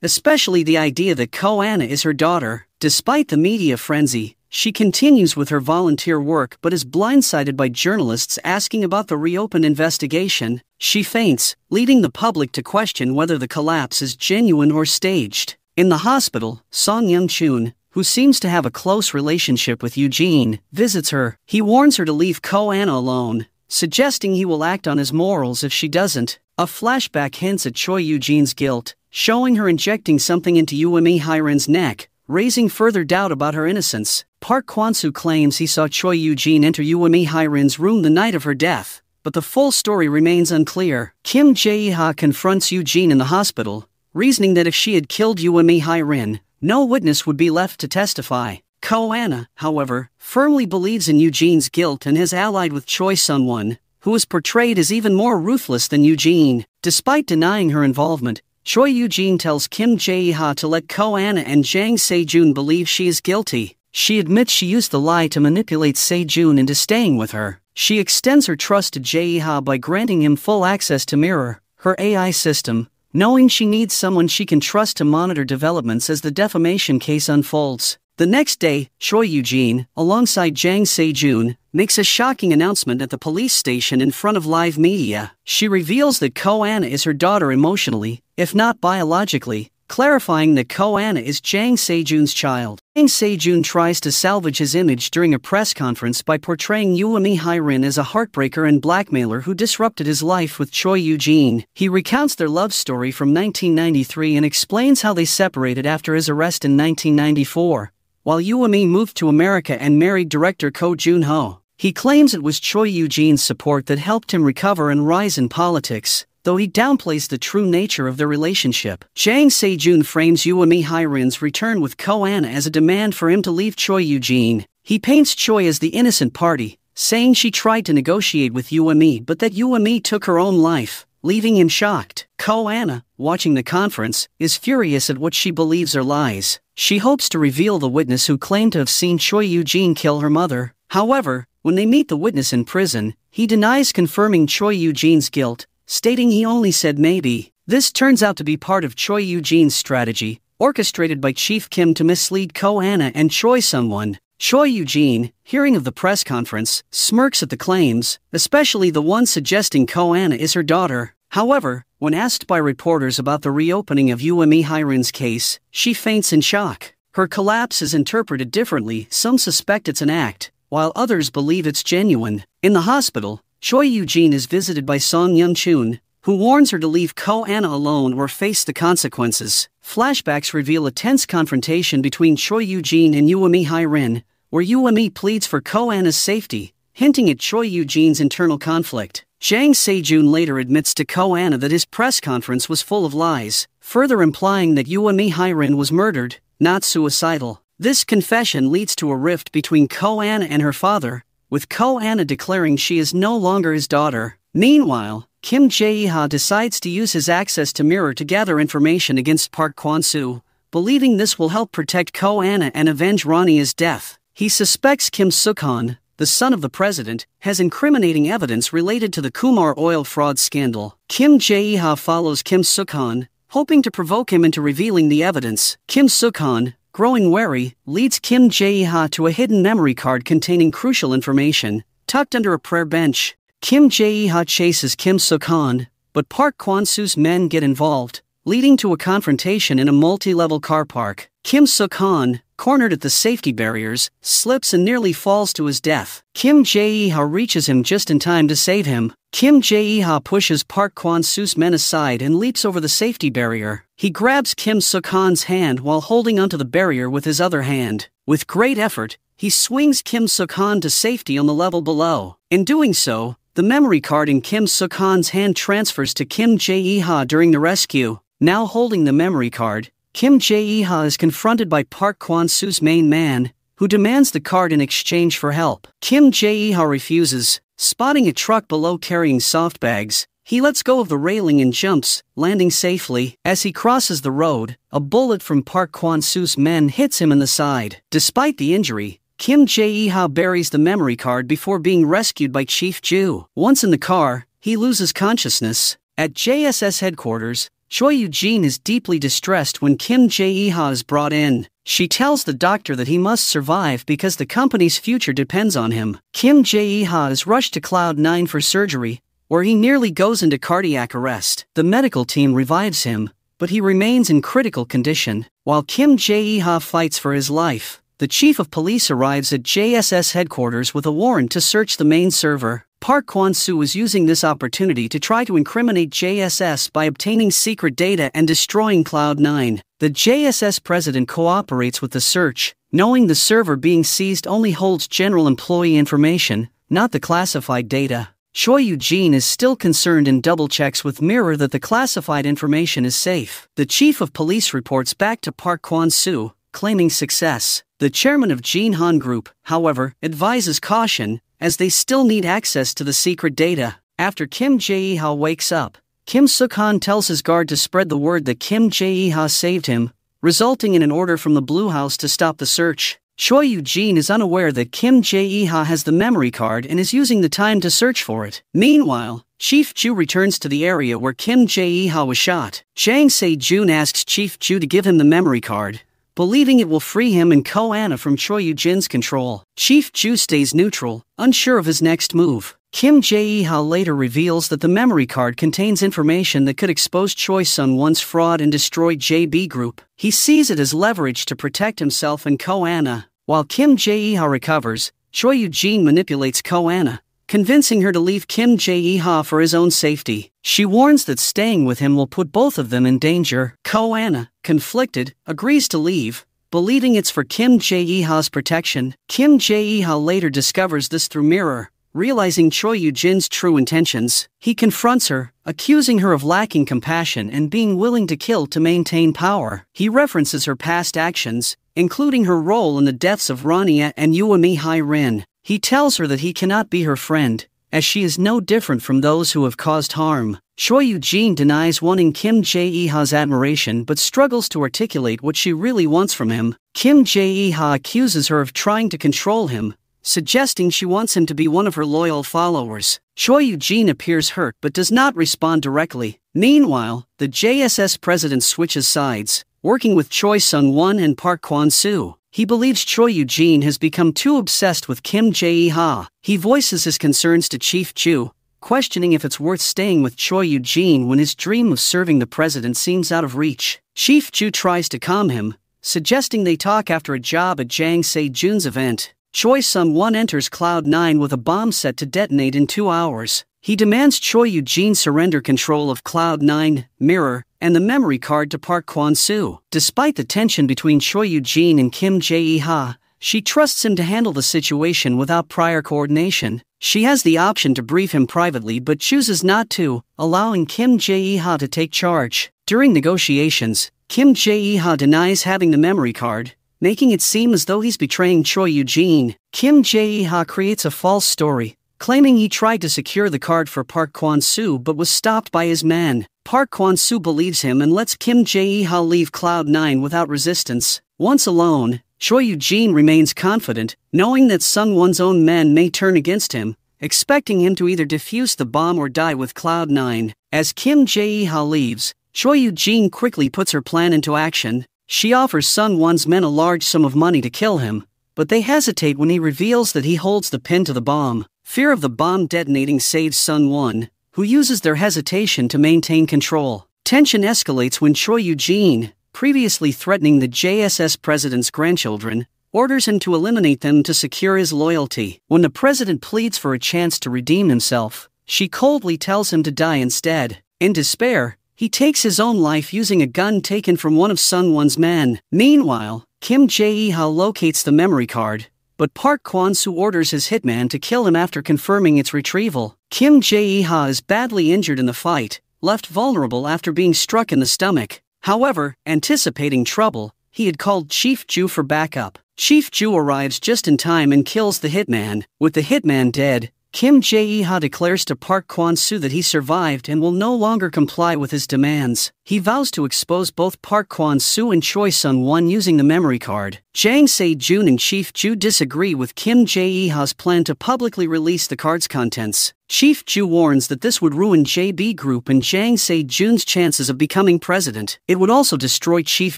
especially the idea that Ko-ana is her daughter. Despite the media frenzy, she continues with her volunteer work but is blindsided by journalists asking about the reopened investigation. She faints, leading the public to question whether the collapse is genuine or staged. In the hospital, Song Young-chun, who seems to have a close relationship with Eugene, visits her. He warns her to leave Ko-ana alone, suggesting he will act on his morals if she doesn't. A flashback hints at Choi Yoo-jin's guilt, showing her injecting something into Yoo-mi Hyrin's neck, raising further doubt about her innocence. Park Kwon-soo claims he saw Choi Yoo-jin enter Yoo-mi Hyrin's room the night of her death, but the full story remains unclear. Kim Jae-ha confronts Yoo-jin in the hospital, reasoning that if she had killed Yoo-mi Hyrin, no witness would be left to testify. Ko-ana, however, firmly believes in Eugene's guilt and has allied with Choi Sun-won, who is portrayed as even more ruthless than Eugene. Despite denying her involvement, Choi Yoo-jin tells Kim Jae-ha to let Ko-ana and Jang Se-jun believe she is guilty. She admits she used the lie to manipulate Se-jun into staying with her. She extends her trust to Jae-ha by granting him full access to Mirror, her AI system, knowing she needs someone she can trust to monitor developments as the defamation case unfolds. The next day, Choi Yoo-jin, alongside Jang Se-jun, makes a shocking announcement at the police station in front of live media. She reveals that Ko-ana is her daughter emotionally, if not biologically, clarifying that Ko-ana is Jang Se-jun's child. Jang Se-jun tries to salvage his image during a press conference by portraying Yoo-mi Hyrin as a heartbreaker and blackmailer who disrupted his life with Choi Yoo-jin. He recounts their love story from 1993 and explains how they separated after his arrest in 1994. While Yoo-mi moved to America and married director Ko Jun-ho. He claims it was Choi Yoo-jin's support that helped him recover and rise in politics, though he downplays the true nature of their relationship. Jang Se-jun frames Yoo-mi Hyrin's return with Ko-ana as a demand for him to leave Choi Yoo-jin. He paints Choi as the innocent party, saying she tried to negotiate with Yoo-mi but that Yoo-mi took her own life, leaving him shocked. Ko-ana, watching the conference, is furious at what she believes are lies. She hopes to reveal the witness who claimed to have seen Choi Yoo-jin kill her mother. However, when they meet the witness in prison, he denies confirming Choi Yoo-jin's guilt, stating he only said maybe. This turns out to be part of Choi Yoo-jin's strategy, orchestrated by Chief Kim to mislead Ko-ana and Choi Sun-won. Choi Yoo-jin, hearing of the press conference, smirks at the claims, especially the one suggesting Ko-ana is her daughter. However, when asked by reporters about the reopening of Yoo-mi Hyrin's case, she faints in shock. Her collapse is interpreted differently. Some suspect it's an act, while others believe it's genuine. In the hospital, Choi Yoo-jin is visited by Song Young-chun, who warns her to leave Ko-ana alone or face the consequences. Flashbacks reveal a tense confrontation between Choi Yoo-jin and Yoo-mi Hyrin, where Yoo-mi pleads for Ko-ana's safety, hinting at Choi Yoo-jin's internal conflict. Jang Se-jun later admits to Ko-ana that his press conference was full of lies, further implying that Yoo-mi Hyrin was murdered, not suicidal. This confession leads to a rift between Ko-ana and her father, with Ko-ana declaring she is no longer his daughter. Meanwhile, Kim Jae-ha decides to use his access to Mirror to gather information against Park Kwon-soo, believing this will help protect Ko-ana and avenge Rania's death. He suspects Kim Suk-han, the son of the president, has incriminating evidence related to the Kumar oil fraud scandal. Kim Jae-ha follows Kim Suk-han, hoping to provoke him into revealing the evidence. Kim Suk-han, growing wary, leads Kim Jae-ha to a hidden memory card containing crucial information, tucked under a prayer bench. Kim Jae-ha chases Kim Suk-han, but Park Kwon-soo's men get involved, leading to a confrontation in a multi-level car park. Kim Suk-han, cornered at the safety barriers, slips and nearly falls to his death. Kim Jae-ha reaches him just in time to save him. Kim Jae-ha pushes Park Kwon-soo's men aside and leaps over the safety barrier. He grabs Kim Suk-han's hand while holding onto the barrier with his other hand. With great effort, he swings Kim Suk-han to safety on the level below. In doing so, the memory card in Kim Suk-han's hand transfers to Kim Jae-ha during the rescue. Now holding the memory card, Kim Jae-ha is confronted by Park Kwon-soo's main man, who demands the card in exchange for help. Kim Jae-ha refuses, Spotting a truck below carrying soft bags, he lets go of the railing and jumps, landing safely. As he crosses the road, a bullet from Park Kwon-soo's men hits him in the side. Despite the injury, Kim Jae-ha buries the memory card before being rescued by Chief Ju. Once in the car, he loses consciousness. At JSS headquarters, Choi Eugene is deeply distressed when Kim Jae-ha is brought in. She tells the doctor that he must survive because the company's future depends on him. Kim Jae-ha is rushed to Cloud 9 for surgery, where he nearly goes into cardiac arrest. The medical team revives him, but he remains in critical condition. While Kim Jae-ha fights for his life, the chief of police arrives at JSS headquarters with a warrant to search the main server. Park Kwon-soo is using this opportunity to try to incriminate JSS by obtaining secret data and destroying Cloud 9. The JSS president cooperates with the search, knowing the server being seized only holds general employee information, not the classified data. Choi Eugene is still concerned and double-checks with Mirror that the classified information is safe. The chief of police reports back to Park Kwon-soo, claiming success. The chairman of Jinhan Group, however, advises caution, as they still need access to the secret data. After Kim Jae-ha wakes up, Kim Suk-han tells his guard to spread the word that Kim Jae-ha saved him, resulting in an order from the Blue House to stop the search. Choi Eugene is unaware that Kim Jae-ha has the memory card and is using the time to search for it. Meanwhile, Chief Ju returns to the area where Kim Jae-ha was shot. Jang Se-jun asks Chief Ju to give him the memory card, believing it will free him and Ko-ana from Choi Eugene's control. Chief Ju stays neutral, unsure of his next move. Kim Jae-ha later reveals that the memory card contains information that could expose Choi Sun-won's fraud and destroy JB Group. He sees it as leverage to protect himself and Ko-ana. While Kim Jae-ha recovers, Choi Eugene manipulates Ko-ana, convincing her to leave Kim Jae-ha for his own safety. She warns that staying with him will put both of them in danger. Ko-ana, conflicted, agrees to leave, believing it's for Kim Jae-ha's protection. Kim Jae-ha later discovers this through Mirror. Realizing Choi Eugene's true intentions, he confronts her, accusing her of lacking compassion and being willing to kill to maintain power. He references her past actions, including her role in the deaths of Rania and Uemi Hai-rin. He tells her that he cannot be her friend, as she is no different from those who have caused harm. Choi Eugene denies wanting Kim Jae-ha's admiration but struggles to articulate what she really wants from him. Kim Jae-ha accuses her of trying to control him, suggesting she wants him to be one of her loyal followers. Choi Eugene appears hurt but does not respond directly. Meanwhile, the JSS president switches sides, working with Choi Sung-won and Park Kwon-soo. He believes Choi Eugene has become too obsessed with Kim Jae-ha. He voices his concerns to Chief Ju, questioning if it's worth staying with Choi Eugene when his dream of serving the president seems out of reach. Chief Ju tries to calm him, suggesting they talk after a job at Jang Se-jun's event. Choi Sung-won enters Cloud 9 with a bomb set to detonate in 2 hours. He demands Choi Eugene surrender control of Cloud 9, Mirror, and the memory card to Park Kwon-soo. Despite the tension between Choi Eugene and Kim Jae-ha, she trusts him to handle the situation without prior coordination. She has the option to brief him privately but chooses not to, allowing Kim Jae-ha to take charge. During negotiations, Kim Jae-ha denies having the memory card, making it seem as though he's betraying Choi Eugene. Kim Jae-ha creates a false story, claiming he tried to secure the card for Park Kwon-soo but was stopped by his man. Park Kwon-soo believes him and lets Kim Jae-ha leave Cloud 9 without resistance. Once alone, Choi Eugene remains confident, knowing that Sung-won's own men may turn against him, expecting him to either defuse the bomb or die with Cloud 9. As Kim Jae-ha leaves, Choi Eugene quickly puts her plan into action. She offers Sung-won's men a large sum of money to kill him, but they hesitate when he reveals that he holds the pin to the bomb. Fear of the bomb detonating saves Sung-won, who uses their hesitation to maintain control. Tension escalates when Choi Eugene, previously threatening the JSS president's grandchildren, orders him to eliminate them to secure his loyalty. When the president pleads for a chance to redeem himself, she coldly tells him to die instead. In despair, he takes his own life using a gun taken from one of Sung-won's men. Meanwhile, Kim Jae-ha locates the memory card, but Park Kwon-soo orders his hitman to kill him after confirming its retrieval. Kim Jae-ha is badly injured in the fight, left vulnerable after being struck in the stomach. However, anticipating trouble, he had called Chief Ju for backup. Chief Ju arrives just in time and kills the hitman. With the hitman dead, Kim Jae-ha declares to Park Kwon-soo that he survived and will no longer comply with his demands. He vows to expose both Park Kwon-soo and Choi Sun-won using the memory card. Jang Se-jun and Chief Ju disagree with Kim Jae-ha's plan to publicly release the card's contents. Chief Ju warns that this would ruin JB Group and Jang Se-jun's chances of becoming president. It would also destroy Chief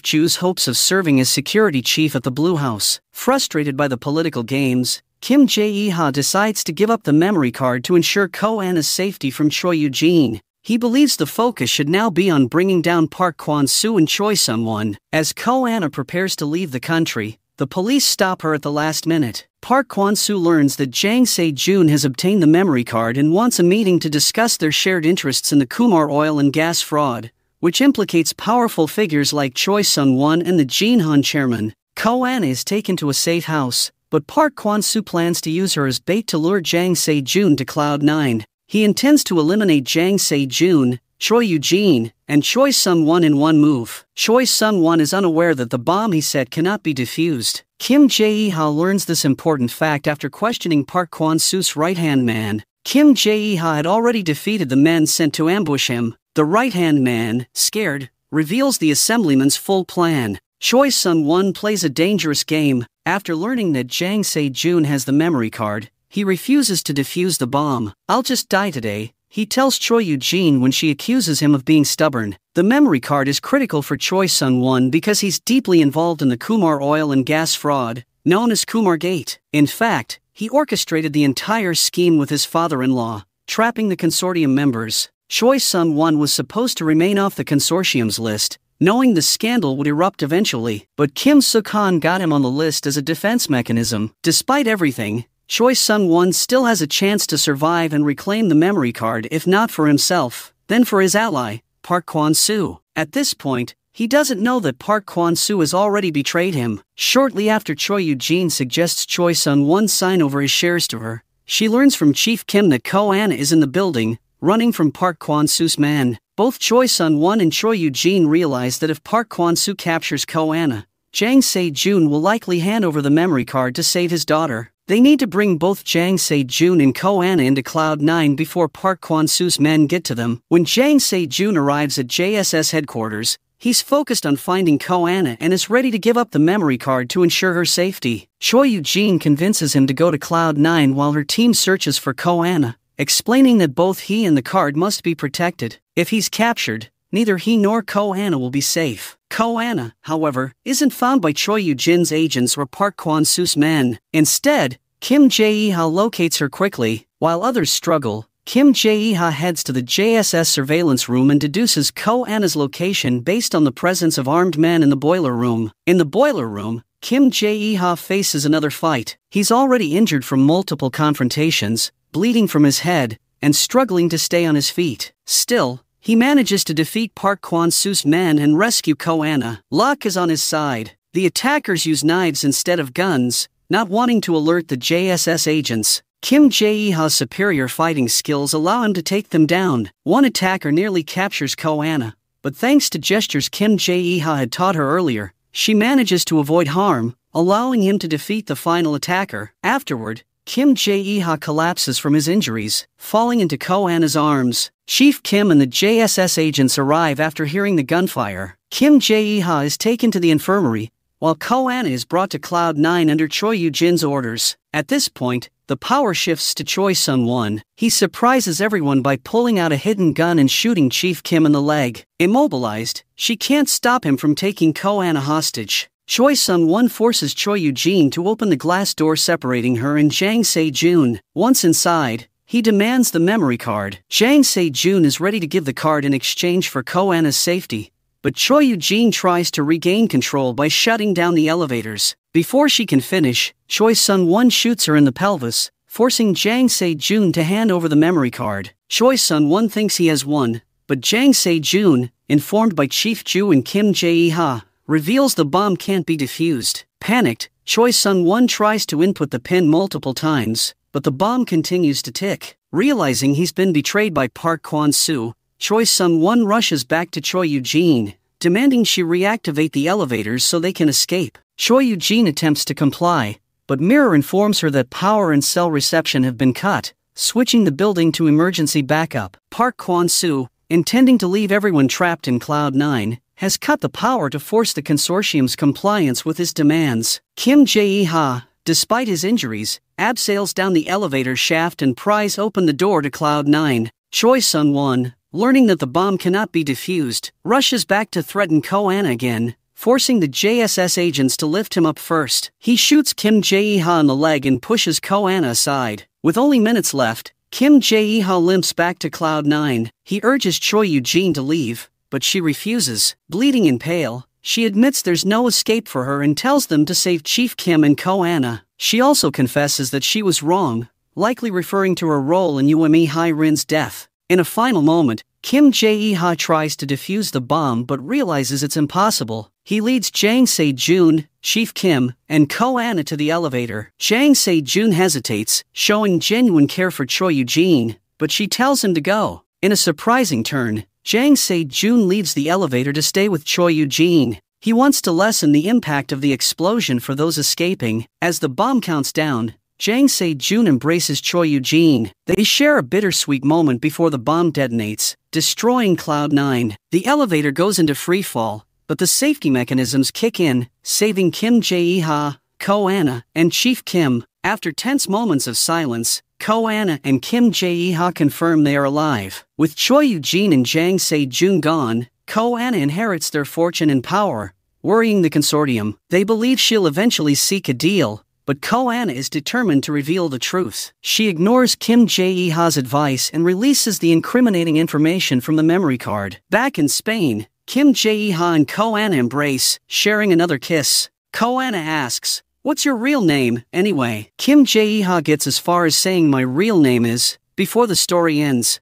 Ju's hopes of serving as security chief at the Blue House. Frustrated by the political games, Kim Jae-ha decides to give up the memory card to ensure Ko-ana's safety from Choi Eugene. He believes the focus should now be on bringing down Park Kwon-soo and Choi Sun-won. As Ko-ana prepares to leave the country, the police stop her at the last minute. Park Kwon-soo learns that Jang Se-jun has obtained the memory card and wants a meeting to discuss their shared interests in the Kumar oil and gas fraud, which implicates powerful figures like Choi Sun-won and the Jinhan chairman. Ko-ana is taken to a safe house, but Park Kwon-soo plans to use her as bait to lure Jang Se-jun to Cloud 9. He intends to eliminate Jang Se-jun, Choi Eugene, and Choi Sun-won in one move. Choi Sun-won is unaware that the bomb he set cannot be defused. Kim Jae-ha learns this important fact after questioning Park Kwon-soo's right-hand man. Kim Jae-ha had already defeated the men sent to ambush him. The right-hand man, scared, reveals the assemblyman's full plan. Choi Sun-won plays a dangerous game. After learning that Jang Se-jun has the memory card, he refuses to defuse the bomb. "I'll just die today," he tells Choi Eugene when she accuses him of being stubborn. The memory card is critical for Choi Sun-won because he's deeply involved in the Kumar oil and gas fraud, known as Kumar Gate. In fact, he orchestrated the entire scheme with his father-in-law, trapping the consortium members. Choi Sun-won was supposed to remain off the consortium's list, knowing the scandal would erupt eventually, but Kim Suk-han got him on the list as a defense mechanism. Despite everything, Choi Sun-won still has a chance to survive and reclaim the memory card, if not for himself, then for his ally, Park Kwon-soo. At this point, he doesn't know that Park Kwon-soo has already betrayed him. Shortly after Choi Eugene suggests Choi Sun-won sign over his shares to her, she learns from Chief Kim that Ko-ana is in the building, running from Park Kwon-soo's man. Both Choi Sun-won and Choi Eugene realize that if Park Kwon-soo captures Ko-ana, Jang Se-jun will likely hand over the memory card to save his daughter. They need to bring both Jang Se-jun and Ko-ana into Cloud 9 before Park Kwon-soo's men get to them. When Jang Se-jun arrives at JSS headquarters, he's focused on finding Ko-ana and is ready to give up the memory card to ensure her safety. Choi Eugene convinces him to go to Cloud 9 while her team searches for Ko-ana, explaining that both he and the card must be protected. If he's captured, neither he nor Ko-ana will be safe. Ko-ana, however, isn't found by Choi Eugene's agents or Park Kwon-soo's men. Instead, Kim Jae-ha locates her quickly. While others struggle, Kim Jae-ha heads to the JSS surveillance room and deduces Ko-ana's location based on the presence of armed men in the boiler room. In the boiler room, Kim Jae-ha faces another fight. He's already injured from multiple confrontations, bleeding from his head, and struggling to stay on his feet. Still, he manages to defeat Park Kwon-soo's men and rescue Ko-ana. Luck is on his side. The attackers use knives instead of guns, not wanting to alert the JSS agents. Kim Jae-ha's superior fighting skills allow him to take them down. One attacker nearly captures Ko-ana, but thanks to gestures Kim Jae-ha had taught her earlier, she manages to avoid harm, allowing him to defeat the final attacker. Afterward, Kim Jae-ha collapses from his injuries, falling into Ko-ana's arms. Chief Kim and the JSS agents arrive after hearing the gunfire. Kim Jae-ha is taken to the infirmary, while Ko-ana is brought to Cloud 9 under Choi Eugene's orders. At this point, the power shifts to Choi Sun-won. He surprises everyone by pulling out a hidden gun and shooting Chief Kim in the leg. Immobilized, she can't stop him from taking Ko-ana hostage. Choi Sun-won forces Choi Eugene to open the glass door separating her and Jang Se-jun. Once inside, he demands the memory card. Jang Se-jun is ready to give the card in exchange for Ko-ana's safety, but Choi Eugene tries to regain control by shutting down the elevators. Before she can finish, Choi Sun-won shoots her in the pelvis, forcing Jang Se-jun to hand over the memory card. Choi Sun-won thinks he has won, but Jang Se-jun, informed by Chief Ju and Kim Jae-ha, reveals the bomb can't be defused. Panicked, Choi Sun-won tries to input the pin multiple times, but the bomb continues to tick. Realizing he's been betrayed by Park Kwon-soo, Choi Sun-won rushes back to Choi Eugene, demanding she reactivate the elevators so they can escape. Choi Eugene attempts to comply, but Mirror informs her that power and cell reception have been cut, switching the building to emergency backup. Park Kwon-soo, intending to leave everyone trapped in Cloud 9, has cut the power to force the consortium's compliance with his demands. Kim Jae-ha, despite his injuries, abseils down the elevator shaft and pries open the door to Cloud 9. Choi Sun-won, learning that the bomb cannot be defused, rushes back to threaten Ko-an again, forcing the JSS agents to lift him up first. He shoots Kim Jae-ha in the leg and pushes Ko-an aside. With only minutes left, Kim Jae-ha limps back to Cloud 9. He urges Choi Eugene to leave, but she refuses. Bleeding and pale, she admits there's no escape for her and tells them to save Chief Kim and Ko-an. She also confesses that she was wrong, likely referring to her role in Ume Hai-rin's death. In a final moment, Kim Jae-ha tries to defuse the bomb but realizes it's impossible. He leads Jang Se-jun, Chief Kim, and Ko-an to the elevator. Jang Se-jun hesitates, showing genuine care for Choi Eugene, but she tells him to go. In a surprising turn, Jang Se-jun leaves the elevator to stay with Choi Eugene. He wants to lessen the impact of the explosion for those escaping. As the bomb counts down, Jang Se-jun embraces Choi Eugene. They share a bittersweet moment before the bomb detonates, destroying Cloud 9. The elevator goes into freefall, but the safety mechanisms kick in, saving Kim Jae-ha, Ko-an, and Chief Kim. After tense moments of silence, Ko-an and Kim Jae-ha confirm they are alive. With Choi Eugene and Jang Se-jun gone, Ko-an inherits their fortune and power, worrying the consortium. They believe she'll eventually seek a deal, but Ko-an is determined to reveal the truth. She ignores Kim Jae-ha's advice and releases the incriminating information from the memory card. Back in Spain, Kim Jae-ha and Ko-an embrace, sharing another kiss. Ko-an asks, "What's your real name, anyway?" Kim Jae-ha gets as far as saying "my real name is," before the story ends.